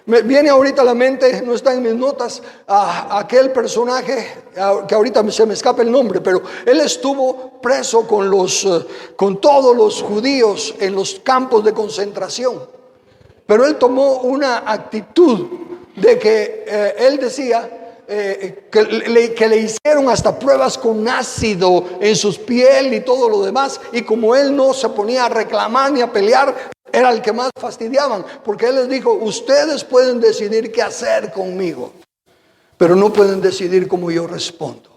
Me viene ahorita a la mente, no está en mis notas, aquel personaje que ahorita se me escapa el nombre, pero él estuvo preso con todos los judíos en los campos de concentración. Pero él tomó una actitud de que él decía que le hicieron hasta pruebas con ácido en sus piel y todo lo demás, y como él no se ponía a reclamar ni a pelear, era el que más fastidiaban, porque él les dijo: ustedes pueden decidir qué hacer conmigo, pero no pueden decidir cómo yo respondo.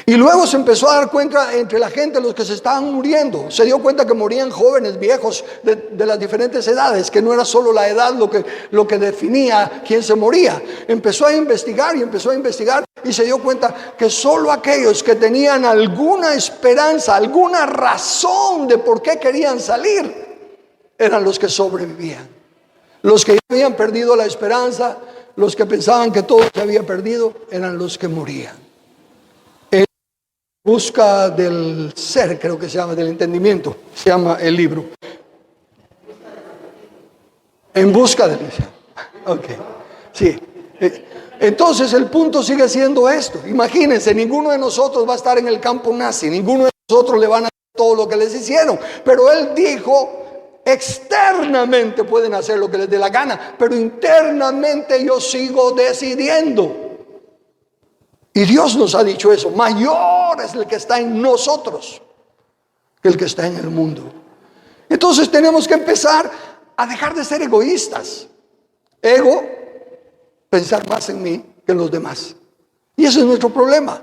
Y luego se empezó a dar cuenta entre la gente, los que se estaban muriendo. Se dio cuenta que morían jóvenes, viejos, de las diferentes edades, que no era solo la edad lo que definía quién se moría. Empezó a investigar y se dio cuenta que solo aquellos que tenían alguna esperanza, alguna razón de por qué querían salir, eran los que sobrevivían. Los que ya habían perdido la esperanza, los que pensaban que todo se había perdido, eran los que morían. Busca del ser, creo que se llama, del entendimiento, se llama el libro. En busca del ser. Ok, sí. Entonces el punto sigue siendo esto. Imagínense, ninguno de nosotros va a estar en el campo nazi, ninguno de nosotros le van a hacer todo lo que les hicieron. Pero él dijo: externamente pueden hacer lo que les dé la gana, pero internamente yo sigo decidiendo. Y Dios nos ha dicho eso: mayor es el que está en nosotros que el que está en el mundo. Entonces tenemos que empezar a dejar de ser egoístas. Ego, pensar más en mí que en los demás. Y ese es nuestro problema.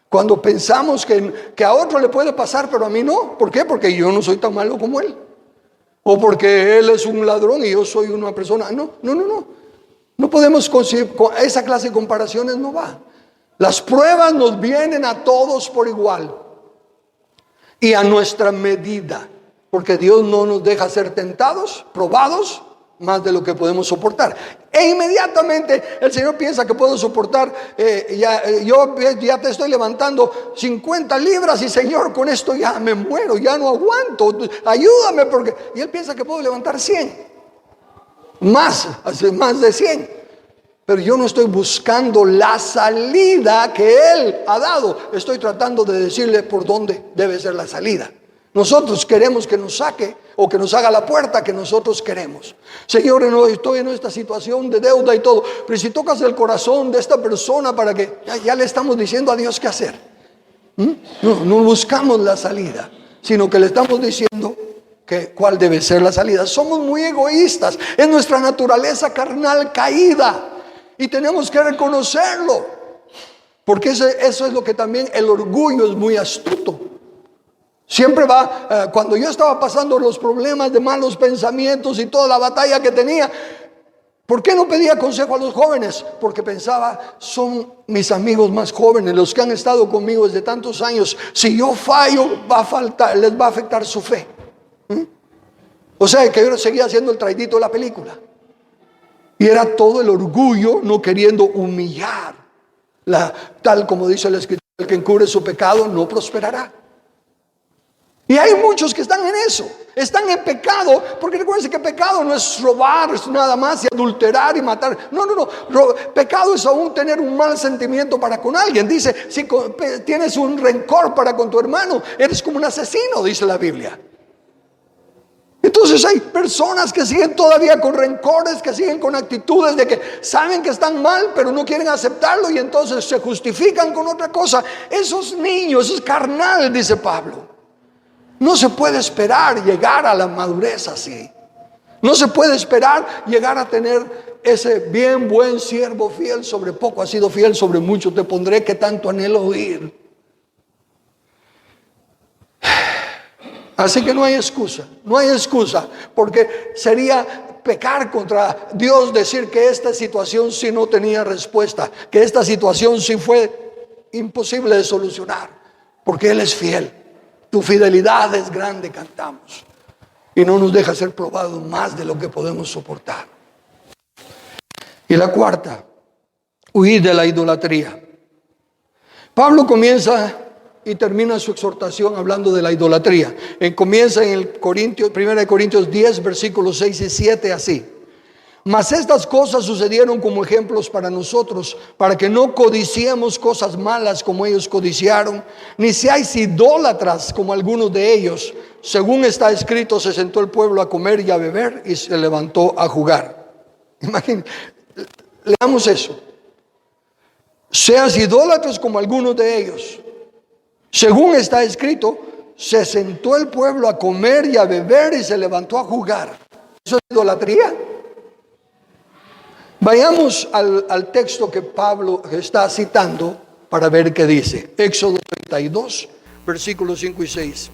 Cuando pensamos que a otro le puede pasar, pero a mí no. ¿Por qué? Porque yo no soy tan malo como él. O porque él es un ladrón y yo soy una persona. No. No podemos conseguir, esa clase de comparaciones no va. Las pruebas nos vienen a todos por igual y a nuestra medida, porque Dios no nos deja ser tentados, probados, más de lo que podemos soportar. E inmediatamente el Señor piensa que puedo soportar, yo ya te estoy levantando 50 libras y Señor, con esto ya me muero, ya no aguanto, ayúdame, y Él piensa que puedo levantar 100, más de 100. Pero yo no estoy buscando la salida que Él ha dado. Estoy tratando de decirle por dónde debe ser la salida. Nosotros queremos que nos saque o que nos haga la puerta que nosotros queremos. Señor, no estoy en esta situación de deuda y todo, pero si tocas el corazón de esta persona para que ya le estamos diciendo a Dios qué hacer. No buscamos la salida, sino que le estamos diciendo cuál debe ser la salida. Somos muy egoístas. Es nuestra naturaleza carnal caída. Y tenemos que reconocerlo, porque eso es lo que también el orgullo es muy astuto. Siempre va, cuando yo estaba pasando los problemas de malos pensamientos y toda la batalla que tenía, ¿por qué no pedía consejo a los jóvenes? Porque pensaba: son mis amigos más jóvenes, los que han estado conmigo desde tantos años. Si yo fallo, les va a afectar su fe. O sea, que yo seguía haciendo el traidito de la película. Y era todo el orgullo, no queriendo humillar. Tal como dice la Escritura: el que encubre su pecado no prosperará. Y hay muchos que están en eso, están en pecado, porque recuerden que pecado no es robar, es nada más, y adulterar y matar. No. Pecado es aún tener un mal sentimiento para con alguien. Dice: si tienes un rencor para con tu hermano, eres como un asesino, dice la Biblia. Entonces hay personas que siguen todavía con rencores, que siguen con actitudes de que saben que están mal, pero no quieren aceptarlo, y entonces se justifican con otra cosa. Esos niños, eso es carnal, dice Pablo. No se puede esperar llegar a la madurez así. No se puede esperar llegar a tener ese bien buen siervo fiel, sobre poco has sido fiel, sobre mucho te pondré, que tanto anhelo oír. Así que no hay excusa, porque sería pecar contra Dios decir que esta situación sí no tenía respuesta, que esta situación sí fue imposible de solucionar, porque Él es fiel. Tu fidelidad es grande, cantamos, y no nos deja ser probados más de lo que podemos soportar. Y la cuarta, huir de la idolatría. Pablo comienza y termina su exhortación hablando de la idolatría. Comienza en 1 Corintios 10, versículos 6 y 7, así: mas estas cosas sucedieron como ejemplos para nosotros, para que no codiciemos cosas malas como ellos codiciaron, ni seáis idólatras como algunos de ellos. Según está escrito, se sentó el pueblo a comer y a beber, y se levantó a jugar. Imagínense, leamos eso. Seas idólatras como algunos de ellos. Según está escrito, se sentó el pueblo a comer y a beber y se levantó a jugar. ¿Eso es idolatría? Vayamos al texto que Pablo está citando para ver qué dice. Éxodo 32, versículos 5 y 6.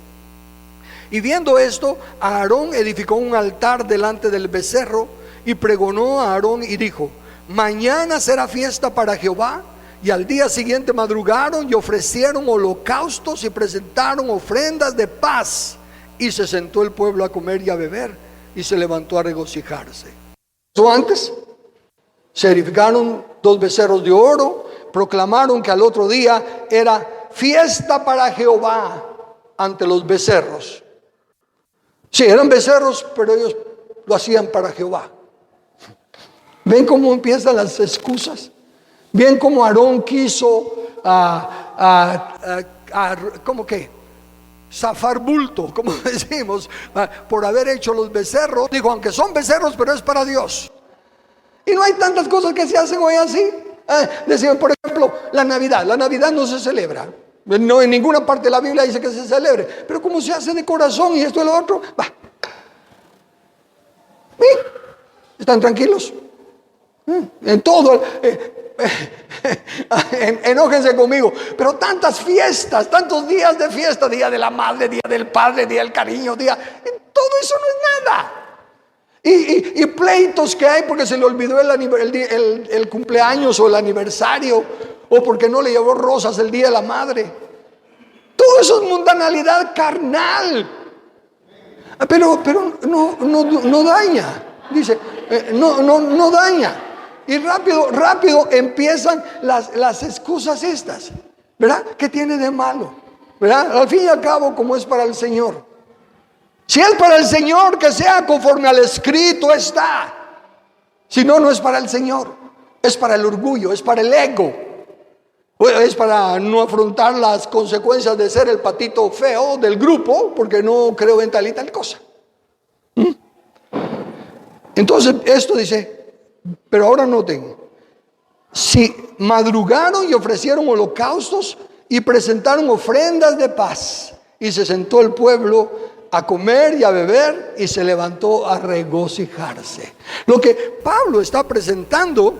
Y viendo esto, Aarón edificó un altar delante del becerro y pregonó a Aarón y dijo: mañana será fiesta para Jehová. Y al día siguiente madrugaron y ofrecieron holocaustos y presentaron ofrendas de paz. Y se sentó el pueblo a comer y a beber y se levantó a regocijarse. Eso antes, se edificaron 2 becerros de oro, proclamaron que al otro día era fiesta para Jehová ante los becerros. Sí, eran becerros, pero ellos lo hacían para Jehová. ¿Ven cómo empiezan las excusas? ¿Ven cómo Aarón quiso ¿cómo que? Zafar bulto, como decimos, por haber hecho los becerros? Dijo, aunque son becerros, pero es para Dios. Y no hay tantas cosas que se hacen hoy así. Decían, por ejemplo, la Navidad. La Navidad no se celebra. No, en ninguna parte de la Biblia dice que se celebre. Pero como se hace de corazón y esto y lo otro, va. ¿Están tranquilos? En todo. Enójense conmigo. Pero tantas fiestas, tantos días de fiesta: día de la madre, día del padre, día del cariño, todo eso no es nada. Y pleitos que hay porque se le olvidó el cumpleaños o el aniversario, o porque no le llevó rosas el día de la madre. Todo eso es mundanalidad carnal. Pero no daña. Dice, no daña. Y rápido empiezan las excusas estas, ¿verdad? ¿Qué tiene de malo? ¿Verdad? Al fin y al cabo, como es para el Señor. Si es para el Señor, que sea conforme al escrito está. Si no, no es para el Señor. Es para el orgullo, es para el ego. Es para no afrontar las consecuencias de ser el patito feo del grupo, porque no creo en tal y tal cosa. Entonces esto dice, pero ahora noten: si madrugaron y ofrecieron holocaustos y presentaron ofrendas de paz, y se sentó el pueblo a comer y a beber y se levantó a regocijarse. Lo que Pablo está presentando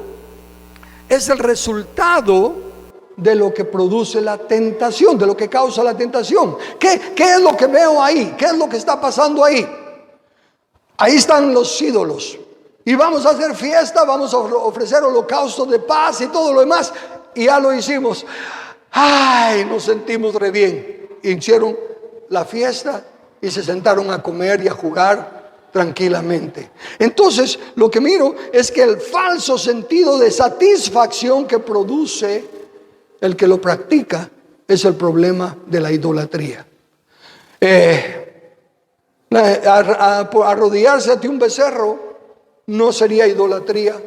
es el resultado de lo que produce la tentación, de lo que causa la tentación. ¿Qué es lo que veo ahí? ¿Qué es lo que está pasando ahí? Ahí están los ídolos. Y vamos a hacer fiesta, vamos a ofrecer holocaustos de paz y todo lo demás. Y ya lo hicimos. ¡Ay! Nos sentimos re bien. Hicieron la fiesta y se sentaron a comer y a jugar tranquilamente. Entonces, lo que miro es que el falso sentido de satisfacción que produce el que lo practica es el problema de la idolatría. Arrodillarse ante un becerro no sería idolatría,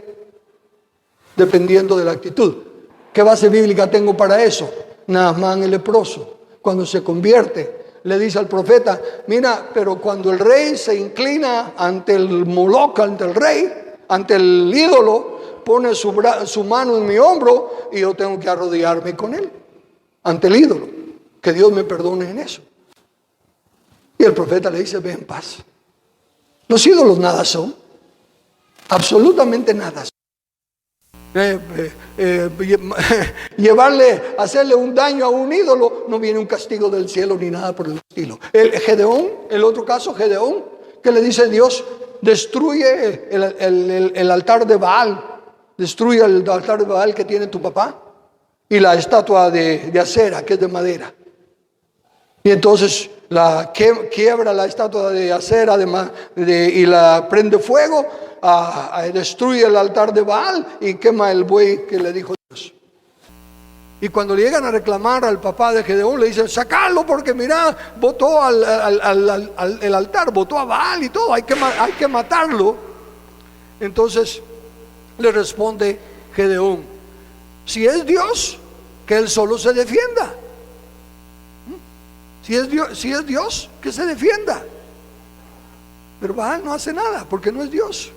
dependiendo de la actitud. ¿Qué base bíblica tengo para eso? Naamán el leproso, cuando se convierte, le dice al profeta: mira, pero cuando el rey se inclina ante el Moloch, ante el rey, ante el ídolo, pone su mano en mi hombro y yo tengo que arrodillarme con él ante el ídolo. Que Dios me perdone en eso. Y el profeta le dice: ve en paz. Los ídolos nada son, absolutamente nada son. Hacerle un daño a un ídolo, no viene un castigo del cielo ni nada por el estilo. El otro caso, Gedeón, que le dice Dios: destruye el altar de Baal, destruye el altar de Baal que tiene tu papá y la estatua de Acera, que es de madera. Y entonces quiebra la estatua de Acera y la prende fuego, destruye el altar de Baal y quema el buey que le dijo Dios. Y cuando le llegan a reclamar al papá de Gedeón, le dicen: sacalo, porque mira, botó el altar, botó a Baal y todo, hay que matarlo. Entonces le responde Gedeón: si es Dios, que él solo se defienda. Si es Dios, que se defienda. Pero Baal no hace nada porque no es Dios.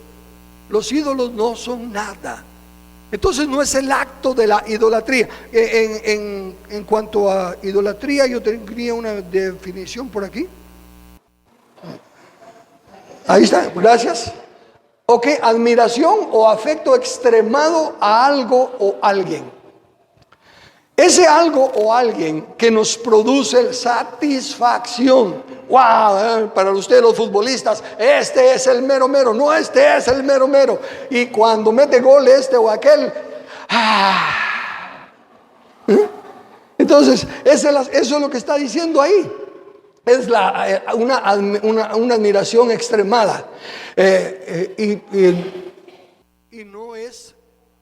Los ídolos no son nada. Entonces no es el acto de la idolatría. En cuanto a idolatría, yo tendría una definición por aquí. Ahí está, gracias. Ok, admiración o afecto extremado a algo o alguien. Ese algo o alguien que nos produce satisfacción. Wow, para ustedes los futbolistas, este es el mero mero, no, este es el mero mero. Y cuando mete gol este o aquel, entonces eso es lo que está diciendo ahí. Es una admiración extremada. Y no es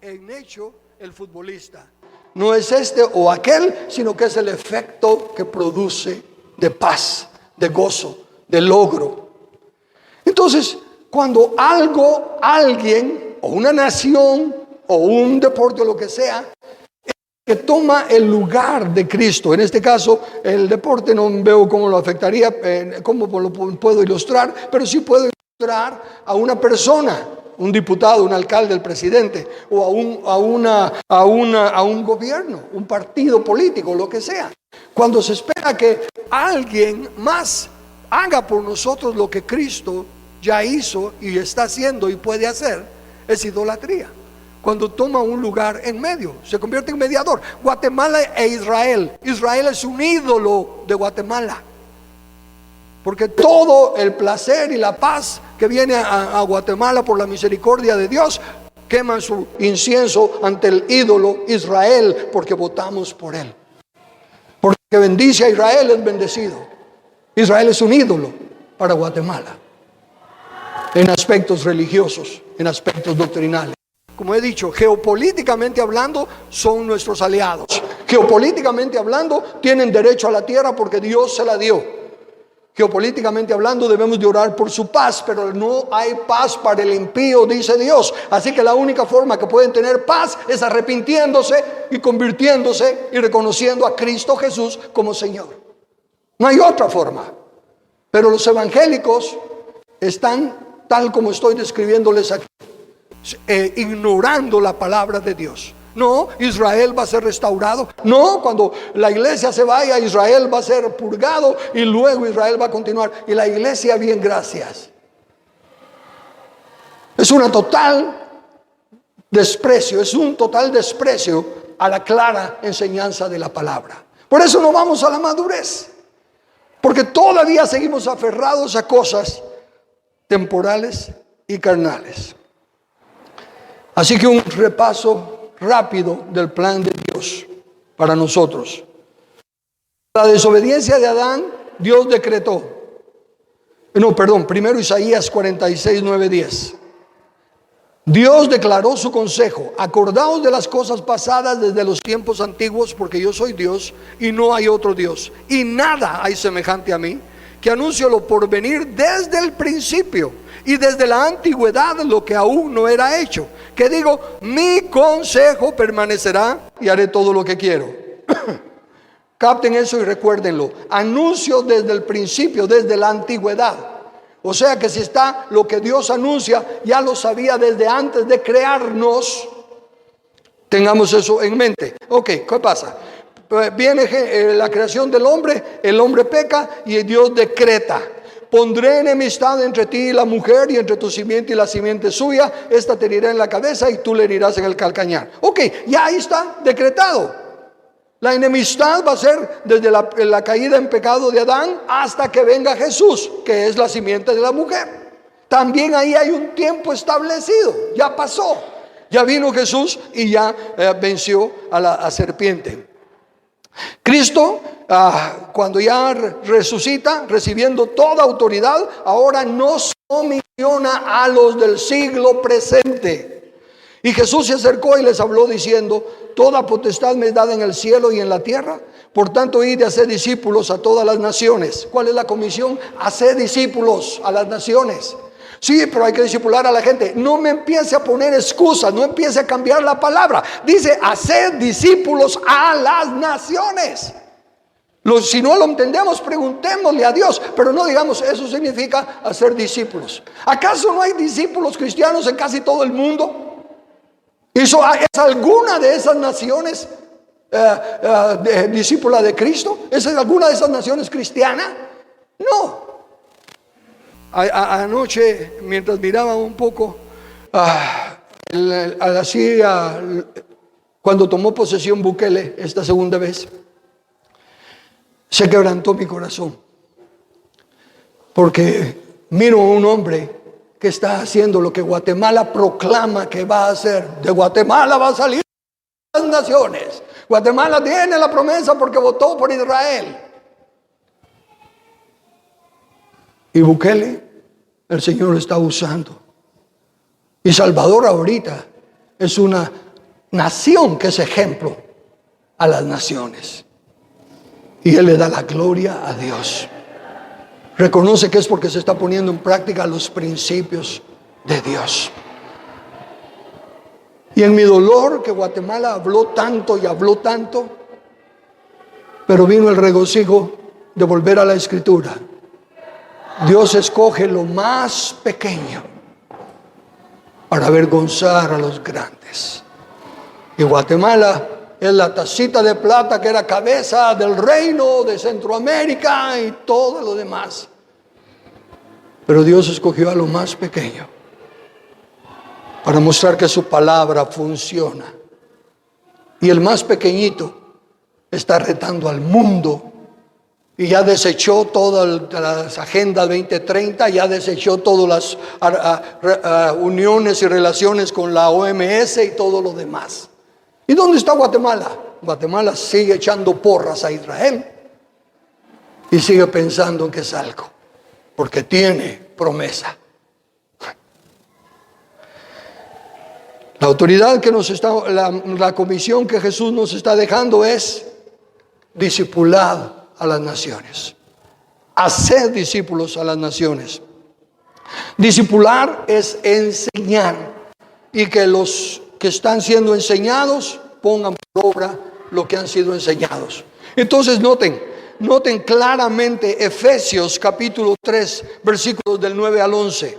en hecho el futbolista. No es este o aquel, sino que es el efecto que produce de paz, de gozo, de logro. Entonces, cuando algo, alguien, o una nación, o un deporte, o lo que sea, que toma el lugar de Cristo, en este caso, el deporte no veo cómo lo afectaría, cómo lo puedo ilustrar, pero sí puedo ilustrar a una persona, un diputado, un alcalde, el presidente, o a un gobierno, un partido político, lo que sea. Cuando se espera que alguien más haga por nosotros lo que Cristo ya hizo y está haciendo y puede hacer, es idolatría. Cuando toma un lugar en medio, se convierte en mediador. Guatemala e Israel. Israel es un ídolo de Guatemala. Porque todo el placer y la paz que viene a Guatemala por la misericordia de Dios, queman su incienso ante el ídolo Israel, porque votamos por él. Porque bendice a Israel es bendecido. Israel es un ídolo para Guatemala, en aspectos religiosos, en aspectos doctrinales. Como he dicho, geopolíticamente hablando, son nuestros aliados. Geopolíticamente hablando, tienen derecho a la tierra porque Dios se la dio. Geopolíticamente hablando, debemos de orar por su paz, pero no hay paz para el impío, dice Dios. Así que la única forma que pueden tener paz es arrepintiéndose y convirtiéndose y reconociendo a Cristo Jesús como Señor. No hay otra forma. Pero los evangélicos están tal como estoy describiéndoles aquí, ignorando la palabra de Dios. No, Israel va a ser restaurado. No, cuando la iglesia se vaya, Israel va a ser purgado y luego Israel va a continuar. Y la iglesia, bien, gracias. Es un total desprecio a la clara enseñanza de la palabra. Por eso no vamos a la madurez, porque todavía seguimos aferrados a cosas temporales y carnales. Así que un repaso rápido del plan de Dios para nosotros. La desobediencia de Adán, Dios decretó. Primero Isaías 46, 9, 10. Dios declaró su consejo: acordaos de las cosas pasadas desde los tiempos antiguos, porque yo soy Dios y no hay otro Dios, y nada hay semejante a mí, que anuncio lo por venir desde el principio y desde la antigüedad lo que aún no era hecho, que digo, mi consejo permanecerá y haré todo lo que quiero. Capten eso y recuérdenlo. Anuncio desde el principio, desde la antigüedad. O sea que si está lo que Dios anuncia, ya lo sabía desde antes de crearnos. Tengamos eso en mente. Ok, ¿qué pasa? Viene la creación del hombre, el hombre peca y Dios decreta: pondré enemistad entre ti y la mujer, y entre tu simiente y la simiente suya, esta te herirá en la cabeza y tú le herirás en el calcañar. Ok, ya ahí está decretado. La enemistad va a ser desde la caída en pecado de Adán hasta que venga Jesús, que es la simiente de la mujer. También ahí hay un tiempo establecido, ya pasó. Ya vino Jesús y ya venció a la serpiente. Cristo, cuando ya resucita, recibiendo toda autoridad, ahora nos comisiona a los del siglo presente. Y Jesús se acercó y les habló diciendo: toda potestad me es dada en el cielo y en la tierra. Por tanto, id y haced discípulos a todas las naciones. ¿Cuál es la comisión? Hacer discípulos a las naciones. Sí, pero hay que discipular a la gente. No me empiece a poner excusas, no empiece a cambiar la palabra. Dice: hacer discípulos a las naciones. Si no lo entendemos, preguntémosle a Dios, pero no digamos eso significa hacer discípulos. ¿Acaso no hay discípulos cristianos en casi todo el mundo? ¿Es alguna de esas naciones discípula de Cristo? ¿Es alguna de esas naciones cristiana? No. Anoche, mientras miraba un poco, cuando tomó posesión Bukele esta segunda vez, se quebrantó mi corazón, porque miro a un hombre que está haciendo lo que Guatemala proclama que va a hacer. De Guatemala va a salir las naciones. Guatemala tiene la promesa porque votó por Israel. Y Bukele, el Señor lo está usando. Y Salvador ahorita es una nación que es ejemplo a las naciones. Y Él le da la gloria a Dios. Reconoce que es porque se está poniendo en práctica los principios de Dios. Y en mi dolor que Guatemala habló tanto y habló tanto, pero vino el regocijo de volver a la Escritura. Dios escoge lo más pequeño para avergonzar a los grandes. Y Guatemala es la tacita de plata que era cabeza del reino de Centroamérica y todo lo demás. Pero Dios escogió a lo más pequeño para mostrar que su palabra funciona. Y el más pequeñito está retando al mundo y ya desechó todas las agendas 2030, ya desechó todas las uniones y relaciones con la OMS y todo lo demás. ¿Y dónde está Guatemala? Guatemala sigue echando porras a Israel y sigue pensando en que es algo, porque tiene promesa. La autoridad que nos está, la comisión que Jesús nos está dejando es discipulad a las naciones. Hacer discípulos a las naciones. Discipular es enseñar, y que los que están siendo enseñados pongan por obra lo que han sido enseñados. Entonces noten claramente Efesios capítulo 3 versículos del 9 al 11.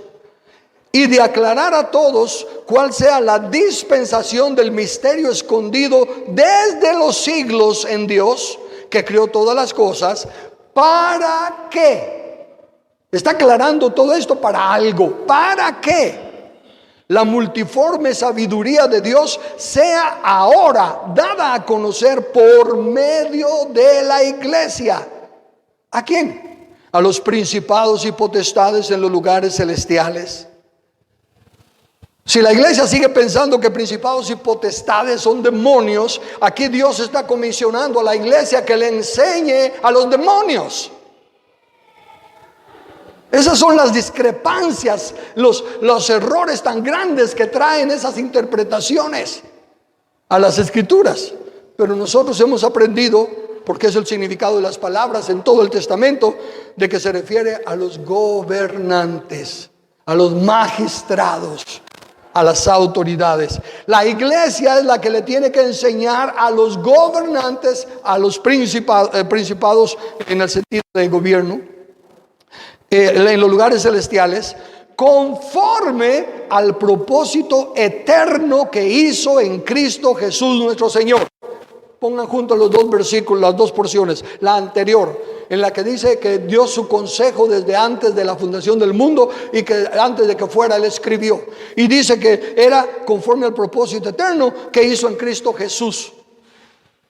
Y de aclarar a todos cuál sea la dispensación del misterio escondido desde los siglos en Dios, que creó todas las cosas. ¿Para qué? Está aclarando todo esto para algo. ¿Para qué? La multiforme sabiduría de Dios sea ahora dada a conocer por medio de la iglesia. ¿A quién? A los principados y potestades en los lugares celestiales. Si la iglesia sigue pensando que principados y potestades son demonios, aquí Dios está comisionando a la iglesia que le enseñe a los demonios. Esas son las discrepancias, los errores tan grandes que traen esas interpretaciones a las escrituras. Pero nosotros hemos aprendido, porque es el significado de las palabras en todo el Testamento, de que se refiere a los gobernantes, a los magistrados, a las autoridades. La iglesia es la que le tiene que enseñar a los gobernantes, a los principados en el sentido de gobierno, en los lugares celestiales, conforme al propósito eterno que hizo en Cristo Jesús nuestro Señor. Pongan juntos los dos versículos, las dos porciones. La anterior, en la que dice que dio su consejo desde antes de la fundación del mundo, y que antes de que fuera Él escribió. Y dice que era conforme al propósito eterno que hizo en Cristo Jesús.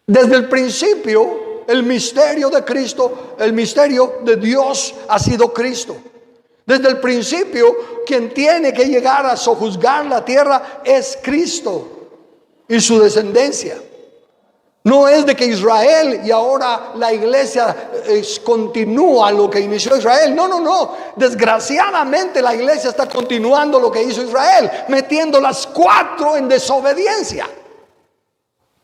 Desde el principio, el misterio de Cristo, el misterio de Dios ha sido Cristo. Desde el principio, quien tiene que llegar a sojuzgar la tierra es Cristo y su descendencia. No es de que Israel y ahora la iglesia continúa lo que inició Israel. No. Desgraciadamente la iglesia está continuando lo que hizo Israel, metiendo las cuatro en desobediencia,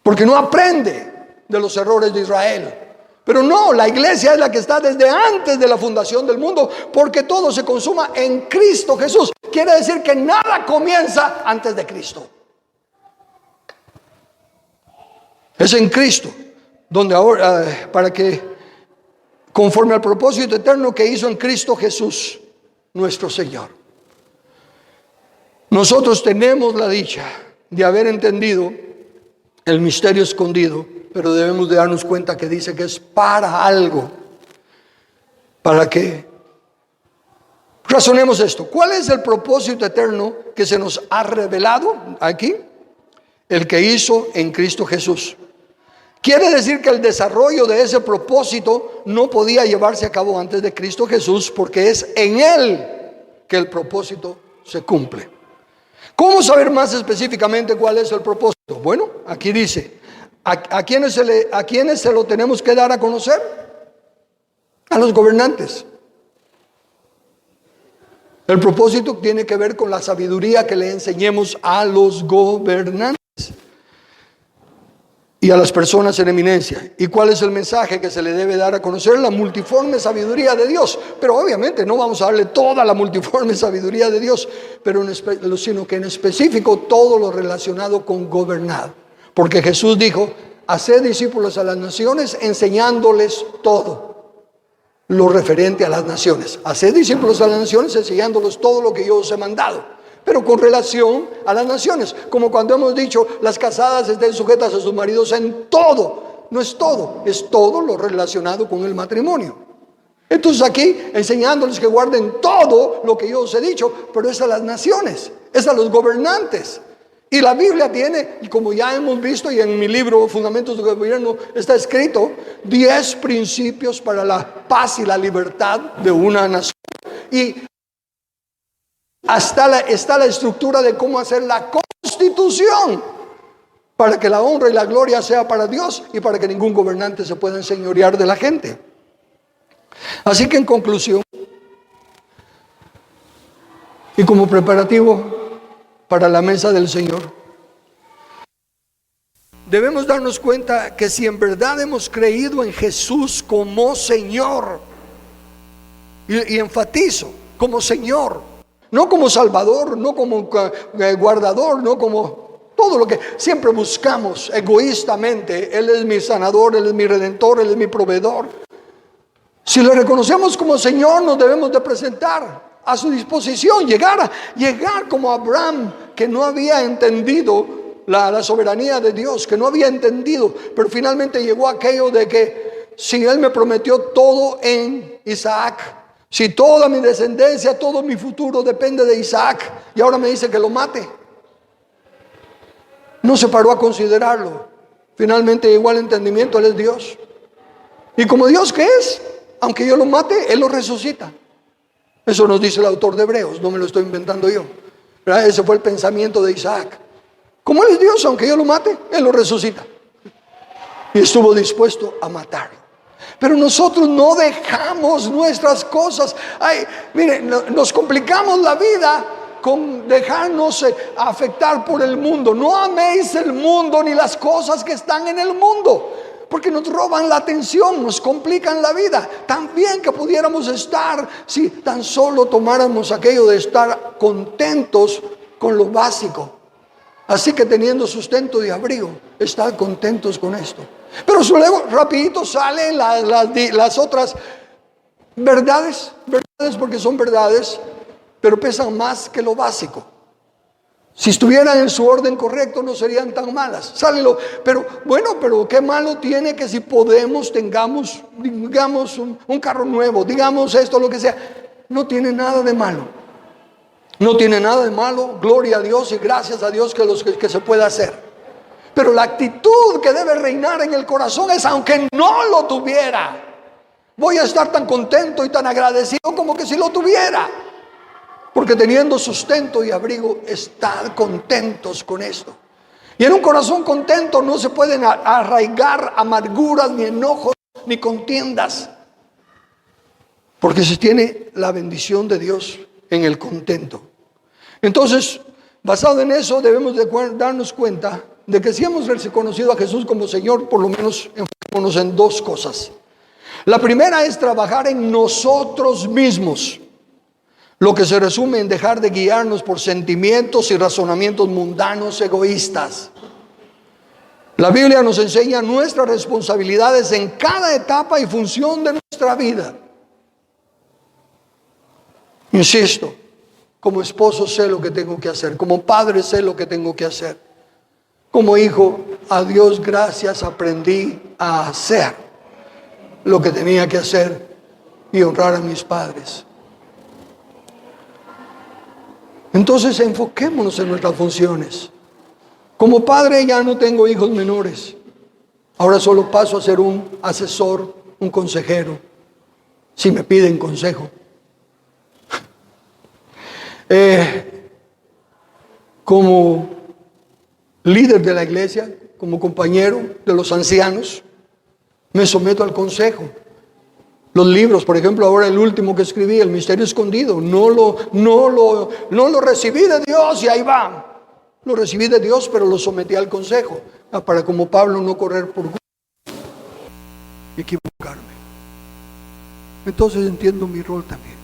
porque no aprende de los errores de Israel. Pero no, la iglesia es la que está desde antes de la fundación del mundo, porque todo se consuma en Cristo Jesús. Quiere decir que nada comienza antes de Cristo. Es en Cristo donde ahora, para que conforme al propósito eterno que hizo en Cristo Jesús nuestro Señor. Nosotros tenemos la dicha de haber entendido el misterio escondido, pero debemos de darnos cuenta que dice que es para algo. ¿Para qué? Razonemos esto. ¿Cuál es el propósito eterno que se nos ha revelado aquí? El que hizo en Cristo Jesús. Quiere decir que el desarrollo de ese propósito no podía llevarse a cabo antes de Cristo Jesús, porque es en Él que el propósito se cumple. ¿Cómo saber más específicamente cuál es el propósito? Bueno, aquí dice, ¿a quiénes se lo tenemos que dar a conocer? A los gobernantes. El propósito tiene que ver con la sabiduría que le enseñemos a los gobernantes y a las personas en eminencia. ¿Y cuál es el mensaje que se le debe dar a conocer? La multiforme sabiduría de Dios. Pero obviamente no vamos a darle toda la multiforme sabiduría de Dios, sino que en específico todo lo relacionado con gobernar. Porque Jesús dijo, haced discípulos a las naciones enseñándoles todo lo referente a las naciones. Haced discípulos a las naciones enseñándoles todo lo que yo os he mandado, pero con relación a las naciones, como cuando hemos dicho, las casadas estén sujetas a sus maridos en todo. No es todo, es todo lo relacionado con el matrimonio. Entonces aquí enseñándoles que guarden todo lo que yo os he dicho, pero es a las naciones, es a los gobernantes. Y la Biblia tiene, como ya hemos visto, y en mi libro Fundamentos del Gobierno está escrito, 10 principios para la paz y la libertad de una nación. Y hasta está la estructura de cómo hacer la constitución para que la honra y la gloria sea para Dios y para que ningún gobernante se pueda enseñorear de la gente. Así que en conclusión, y como preparativo para la mesa del Señor, debemos darnos cuenta que si en verdad hemos creído en Jesús como Señor, y enfatizo, como Señor, no como Salvador, no como guardador, no como todo lo que siempre buscamos egoístamente. Él es mi sanador, Él es mi redentor, Él es mi proveedor. Si lo reconocemos como Señor, nos debemos de presentar a su disposición, llegar como Abraham, que no había entendido la soberanía de Dios, que no había entendido, pero finalmente llegó aquello de que si Él me prometió todo en Isaac, si toda mi descendencia, todo mi futuro depende de Isaac, y ahora me dice que lo mate, no se paró a considerarlo. Finalmente llegó al entendimiento, Él es Dios, y como Dios que es, aunque yo lo mate, Él lo resucita. Eso nos dice el autor de Hebreos, no me lo estoy inventando yo, ¿verdad? Ese fue el pensamiento de Isaac. Como Él es Dios, aunque yo lo mate, Él lo resucita. Y estuvo dispuesto a matarlo. Pero nosotros no dejamos nuestras cosas. Miren, nos complicamos la vida con dejarnos afectar por el mundo. No améis el mundo ni las cosas que están en el mundo, porque nos roban la atención, nos complican la vida. Tan bien que pudiéramos estar si tan solo tomáramos aquello de estar contentos con lo básico. Así que teniendo sustento y abrigo, estar contentos con esto. Pero luego rapidito salen las otras verdades porque son verdades, pero pesan más que lo básico. Si estuvieran en su orden correcto no serían tan malas. Pero qué malo tiene que si tengamos, digamos, un carro nuevo, digamos esto, lo que sea. No tiene nada de malo. No tiene nada de malo, gloria a Dios y gracias a Dios que se puede hacer. Pero la actitud que debe reinar en el corazón es, aunque no lo tuviera, voy a estar tan contento y tan agradecido como que si lo tuviera. Porque teniendo sustento y abrigo, estar contentos con esto. Y en un corazón contento no se pueden arraigar amarguras, ni enojos, ni contiendas. Porque se tiene la bendición de Dios en el contento. Entonces, basado en eso, debemos de darnos cuenta de que si hemos reconocido a Jesús como Señor, por lo menos enfoquémonos en dos cosas. La primera es trabajar en nosotros mismos, lo que se resume en dejar de guiarnos por sentimientos y razonamientos mundanos, egoístas. La Biblia nos enseña nuestras responsabilidades en cada etapa y función de nuestra vida. Insisto, como esposo sé lo que tengo que hacer, como padre sé lo que tengo que hacer. Como hijo, a Dios gracias aprendí a hacer lo que tenía que hacer y honrar a mis padres. Entonces enfoquémonos en nuestras funciones. Como padre ya no tengo hijos menores. Ahora solo paso a ser un asesor, un consejero, si me piden consejo. Como líder de la iglesia, como compañero de los ancianos, me someto al consejo. Los libros, por ejemplo, ahora el último que escribí, El Misterio Escondido, no lo recibí de Dios y ahí va. Lo recibí de Dios, pero lo sometí al consejo, para como Pablo no correr por gusto y equivocarme. Entonces entiendo mi rol también.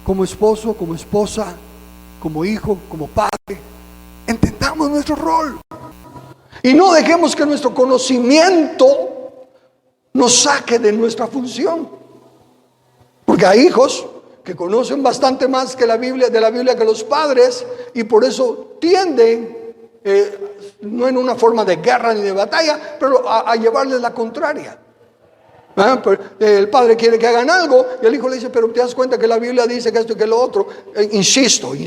Como esposo, como esposa, como hijo, como padre, entendamos nuestro rol. Y no dejemos que nuestro conocimiento nos saque de nuestra función. Porque hay hijos que conocen bastante más que de la Biblia que los padres, y por eso tienden, no en una forma de guerra ni de batalla, pero a llevarles la contraria. El padre quiere que hagan algo y el hijo le dice, pero te das cuenta que la Biblia dice que esto y que lo otro. Insisto y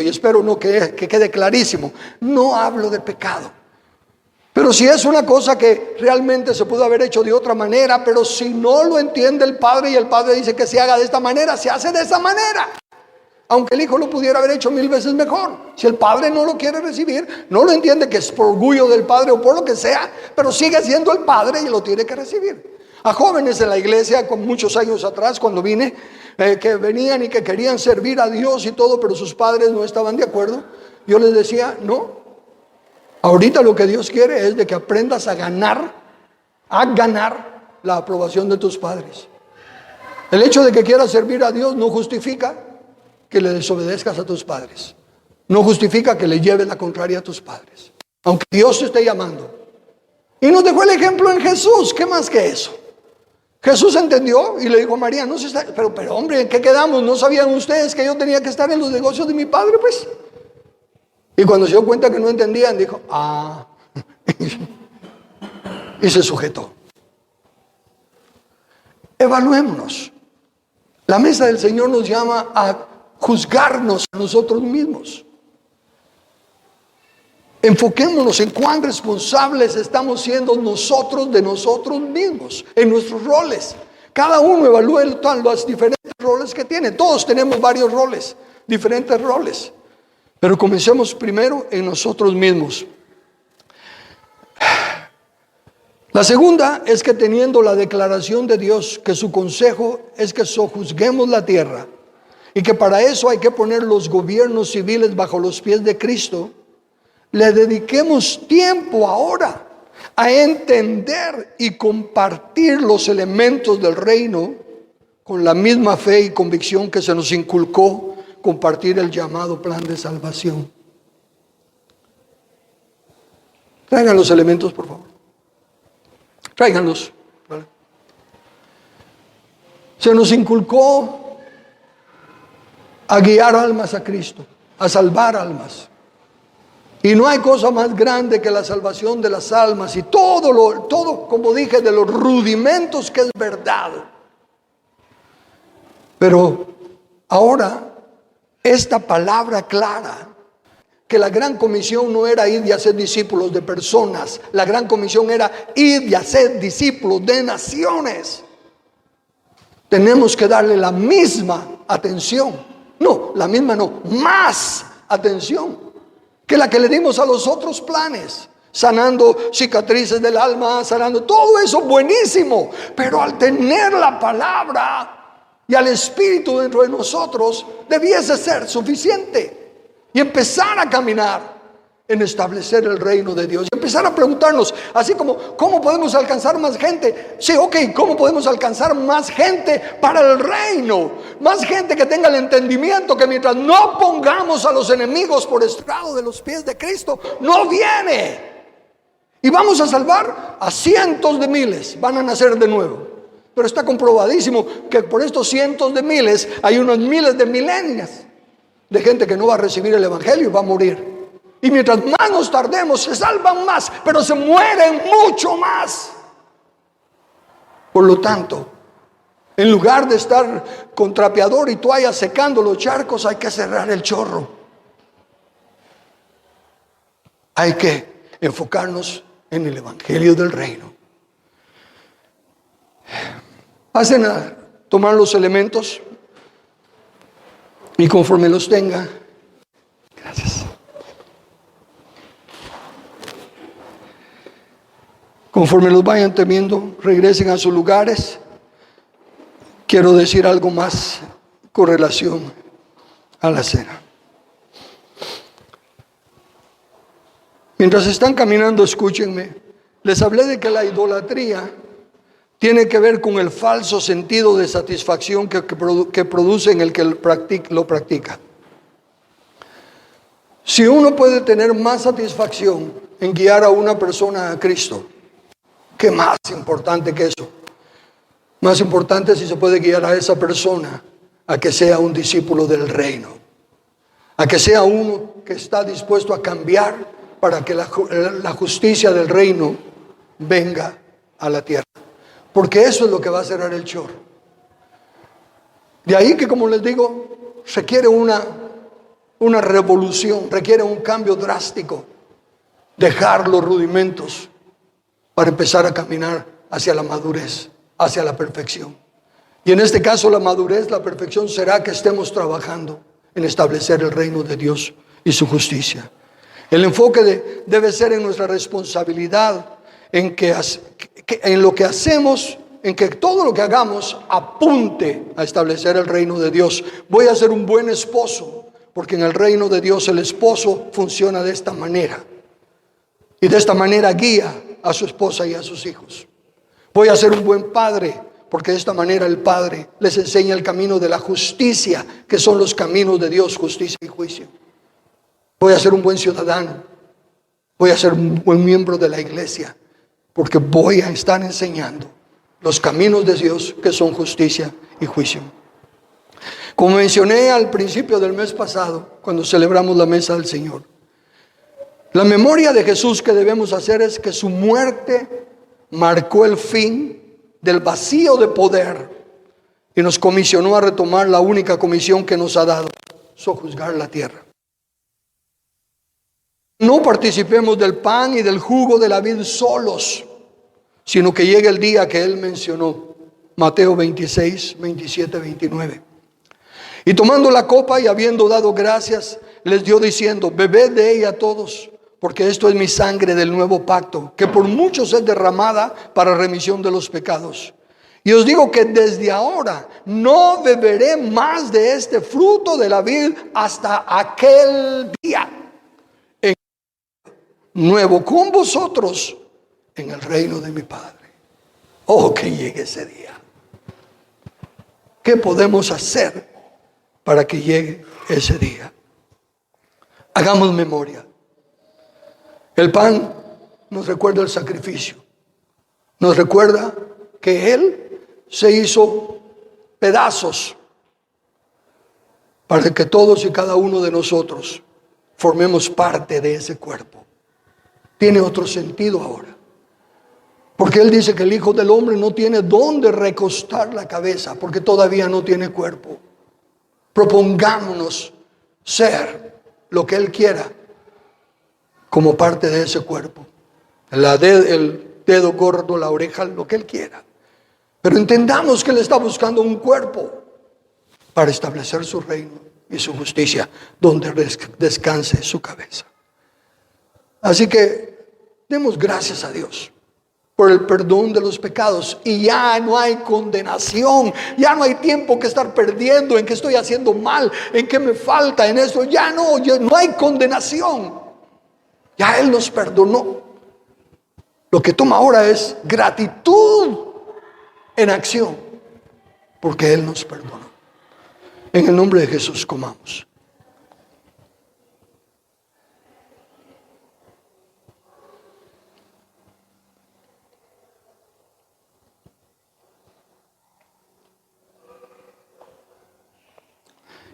espero que quede clarísimo, no hablo de pecado. Pero si es una cosa que realmente se pudo haber hecho de otra manera, pero si no lo entiende el padre y el padre dice que se haga de esta manera, se hace de esa manera. Aunque el hijo lo pudiera haber hecho 1000 veces mejor. Si el padre no lo quiere recibir, no lo entiende, que es por orgullo del padre o por lo que sea, pero sigue siendo el padre y lo tiene que recibir. A jóvenes en la iglesia, con muchos años atrás, cuando vine, que venían y que querían servir a Dios y todo, pero sus padres no estaban de acuerdo, yo les decía, no. Ahorita lo que Dios quiere es de que aprendas a ganar la aprobación de tus padres. El hecho de que quieras servir a Dios no justifica que le desobedezcas a tus padres. No justifica que le lleves la contraria a tus padres. Aunque Dios te esté llamando. Y nos dejó el ejemplo en Jesús. ¿Qué más que eso? Jesús entendió y le dijo a María, no se está, pero hombre, ¿en qué quedamos? ¿No sabían ustedes que yo tenía que estar en los negocios de mi padre? Pues. Y cuando se dio cuenta que no entendían, dijo, y se sujetó. Evaluémonos. La mesa del Señor nos llama a juzgarnos a nosotros mismos. Enfoquémonos en cuán responsables estamos siendo nosotros de nosotros mismos, en nuestros roles. Cada uno evalúe los diferentes roles que tiene. Todos tenemos varios roles, diferentes roles. Pero comencemos primero en nosotros mismos. La segunda es que, teniendo la declaración de Dios que su consejo es que sojuzguemos la tierra y que para eso hay que poner los gobiernos civiles bajo los pies de Cristo, le dediquemos tiempo ahora a entender y compartir los elementos del reino con la misma fe y convicción que se nos inculcó compartir el llamado plan de salvación. Traigan los elementos, por favor. Tráiganlos. ¿Vale? Se nos inculcó a guiar almas a Cristo, a salvar almas. Y no hay cosa más grande que la salvación de las almas y todo, como dije, de los rudimentos que es verdad. Pero ahora, esta palabra clara, que la gran comisión no era ir y hacer discípulos de personas, la gran comisión era ir y hacer discípulos de naciones. Tenemos que darle la misma atención, más atención que la que le dimos a los otros planes, sanando cicatrices del alma, sanando todo eso buenísimo, pero al tener la palabra y al Espíritu dentro de nosotros, debiese ser suficiente y empezar a caminar en establecer el reino de Dios y empezar a preguntarnos, así como, ¿cómo podemos alcanzar más gente? Sí, ¿cómo podemos alcanzar más gente para el reino? Más gente que tenga el entendimiento que mientras no pongamos a los enemigos por estrado de los pies de Cristo, no viene. Y vamos a salvar a cientos de miles, van a nacer de nuevo. Pero está comprobadísimo que por estos cientos de miles hay unos miles de milenias de gente que no va a recibir el evangelio y va a morir. Y mientras más nos tardemos, se salvan más, pero se mueren mucho más. Por lo tanto, en lugar de estar con trapeador y toalla secando los charcos, hay que cerrar el chorro. Hay que enfocarnos en el evangelio del reino. Hacen a tomar los elementos y conforme los tenga, gracias. Conforme los vayan temiendo, regresen a sus lugares. Quiero decir algo más con relación a la cena. Mientras están caminando, escúchenme. Les hablé de que la idolatría tiene que ver con el falso sentido de satisfacción que produce en el que lo practica. Si uno puede tener más satisfacción en guiar a una persona a Cristo, ¿qué más importante que eso? Más importante si se puede guiar a esa persona a que sea un discípulo del reino, a que sea uno que está dispuesto a cambiar para que la justicia del reino venga a la tierra. Porque eso es lo que va a cerrar el chorro. De ahí que, como les digo, requiere una revolución, requiere un cambio drástico. Dejar los rudimentos para empezar a caminar hacia la madurez, hacia la perfección. Y en este caso la madurez, la perfección será que estemos trabajando en establecer el reino de Dios y su justicia. El enfoque debe ser en nuestra responsabilidad, en lo que hacemos, en que todo lo que hagamos apunte a establecer el reino de Dios. Voy a ser un buen esposo, porque en el reino de Dios el esposo funciona de esta manera. Y de esta manera guía a su esposa y a sus hijos. Voy a ser un buen padre, porque de esta manera el padre les enseña el camino de la justicia, que son los caminos de Dios, justicia y juicio. Voy a ser un buen ciudadano. Voy a ser un buen miembro de la iglesia, porque voy a estar enseñando los caminos de Dios, que son justicia y juicio. Como mencioné al principio del mes pasado, cuando celebramos la mesa del Señor, la memoria de Jesús que debemos hacer es que su muerte marcó el fin del vacío de poder y nos comisionó a retomar la única comisión que nos ha dado: sojuzgar la tierra. No participemos del pan y del jugo de la vid solos, sino que llegue el día que Él mencionó, Mateo 26, 27, 29. Y tomando la copa y habiendo dado gracias, les dio diciendo: bebed de ella todos, porque esto es mi sangre del nuevo pacto, que por muchos es derramada para remisión de los pecados. Y os digo que desde ahora no beberé más de este fruto de la vid hasta aquel día nuevo con vosotros en el reino de mi Padre. Oh, que llegue ese día. ¿Qué podemos hacer para que llegue ese día? Hagamos memoria. El pan nos recuerda el sacrificio. Nos recuerda que Él se hizo pedazos para que todos y cada uno de nosotros formemos parte de ese cuerpo. Tiene otro sentido ahora, porque Él dice que el Hijo del Hombre no tiene dónde recostar la cabeza, porque todavía no tiene cuerpo. Propongámonos ser lo que Él quiera como parte de ese cuerpo. El dedo gordo, la oreja, lo que Él quiera. Pero entendamos que Él está buscando un cuerpo para establecer su reino y su justicia, donde descanse su cabeza. Así que demos gracias a Dios por el perdón de los pecados, y ya no hay condenación, ya no hay tiempo que estar perdiendo en que estoy haciendo mal, en que me falta, en esto, ya no hay condenación, ya Él nos perdonó. Lo que toma ahora es gratitud en acción, porque Él nos perdonó. En el nombre de Jesús comamos.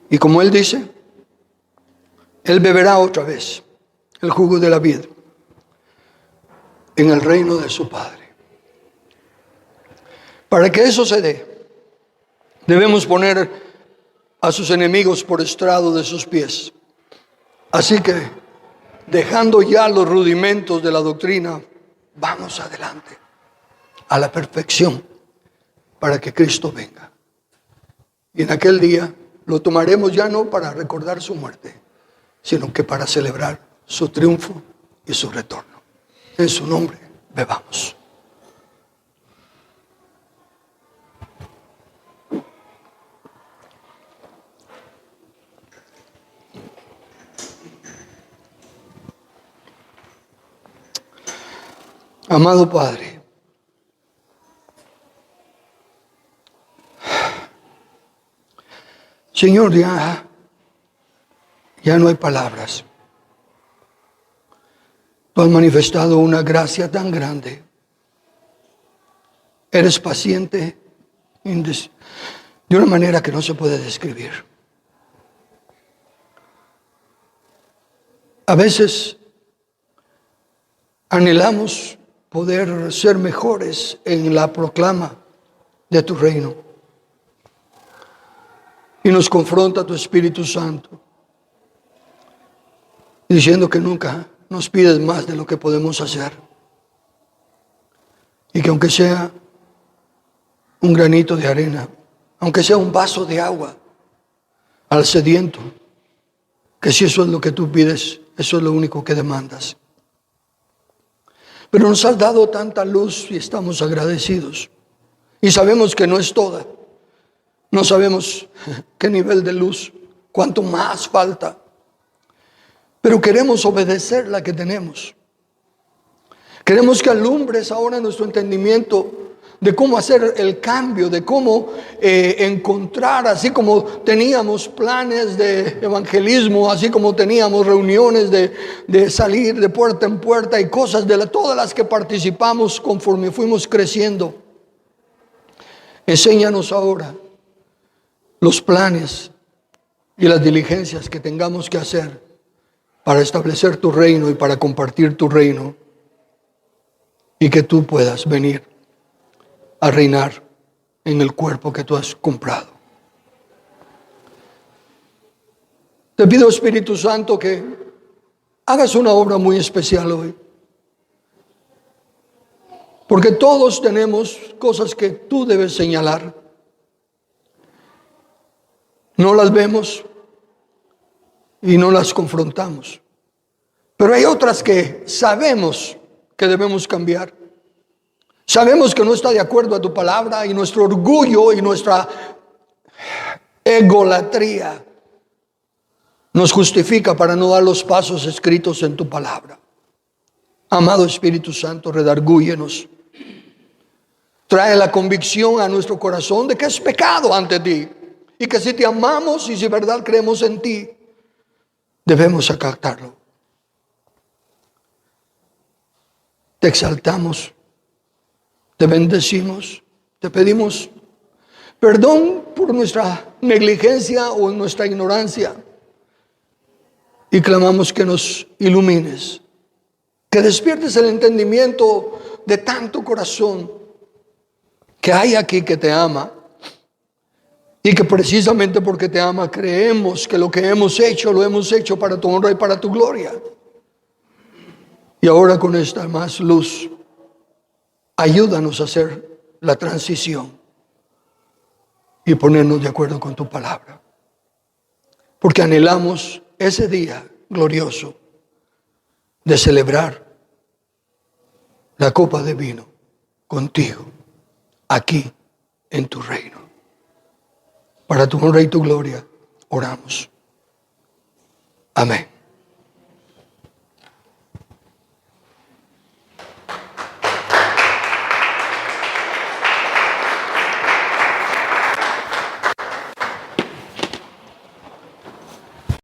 Y como Él dice, Él beberá otra vez el jugo de la vid en el reino de su Padre. Para que eso se dé, debemos poner a sus enemigos por estrado de sus pies. Así que, dejando ya los rudimentos de la doctrina, vamos adelante a la perfección para que Cristo venga. Y en aquel día lo tomaremos ya no para recordar su muerte, sino que para celebrar su triunfo y su retorno. En su nombre, bebamos. Amado Padre, Señor, ya no hay palabras. Tú has manifestado una gracia tan grande. Eres paciente de una manera que no se puede describir. A veces anhelamos poder ser mejores en la proclama de tu reino. Y nos confronta tu Espíritu Santo, diciendo que nunca nos pides más de lo que podemos hacer. Y que aunque sea un granito de arena, aunque sea un vaso de agua al sediento, que si eso es lo que tú pides, eso es lo único que demandas. Pero nos has dado tanta luz y estamos agradecidos. Y sabemos que no es toda. No sabemos qué nivel de luz, cuánto más falta. Pero queremos obedecer la que tenemos. Queremos que alumbres ahora nuestro entendimiento de cómo hacer el cambio, de cómo encontrar, así como teníamos planes de evangelismo, así como teníamos reuniones de salir de puerta en puerta y cosas de todas las que participamos conforme fuimos creciendo. Enséñanos ahora los planes y las diligencias que tengamos que hacer para establecer tu reino y para compartir tu reino, y que tú puedas venir a reinar en el cuerpo que tú has comprado. Te pido, Espíritu Santo, que hagas una obra muy especial hoy. Porque todos tenemos cosas que tú debes señalar. No las vemos y no las confrontamos. Pero hay otras que sabemos que debemos cambiar. Sabemos que no está de acuerdo a tu palabra y nuestro orgullo y nuestra egolatría nos justifica para no dar los pasos escritos en tu palabra. Amado Espíritu Santo, redargúyenos. Trae la convicción a nuestro corazón de que es pecado ante ti y que si te amamos y si verdad creemos en ti, debemos acatarlo. Te exaltamos, te bendecimos, te pedimos perdón por nuestra negligencia o nuestra ignorancia y clamamos que nos ilumines, que despiertes el entendimiento de tanto corazón que hay aquí que te ama y que precisamente porque te ama creemos que lo que hemos hecho lo hemos hecho para tu honra y para tu gloria. Y ahora con esta más luz, ayúdanos a hacer la transición y ponernos de acuerdo con tu palabra. Porque anhelamos ese día glorioso de celebrar la copa de vino contigo, aquí en tu reino. Para tu honra y tu gloria, oramos. Amén.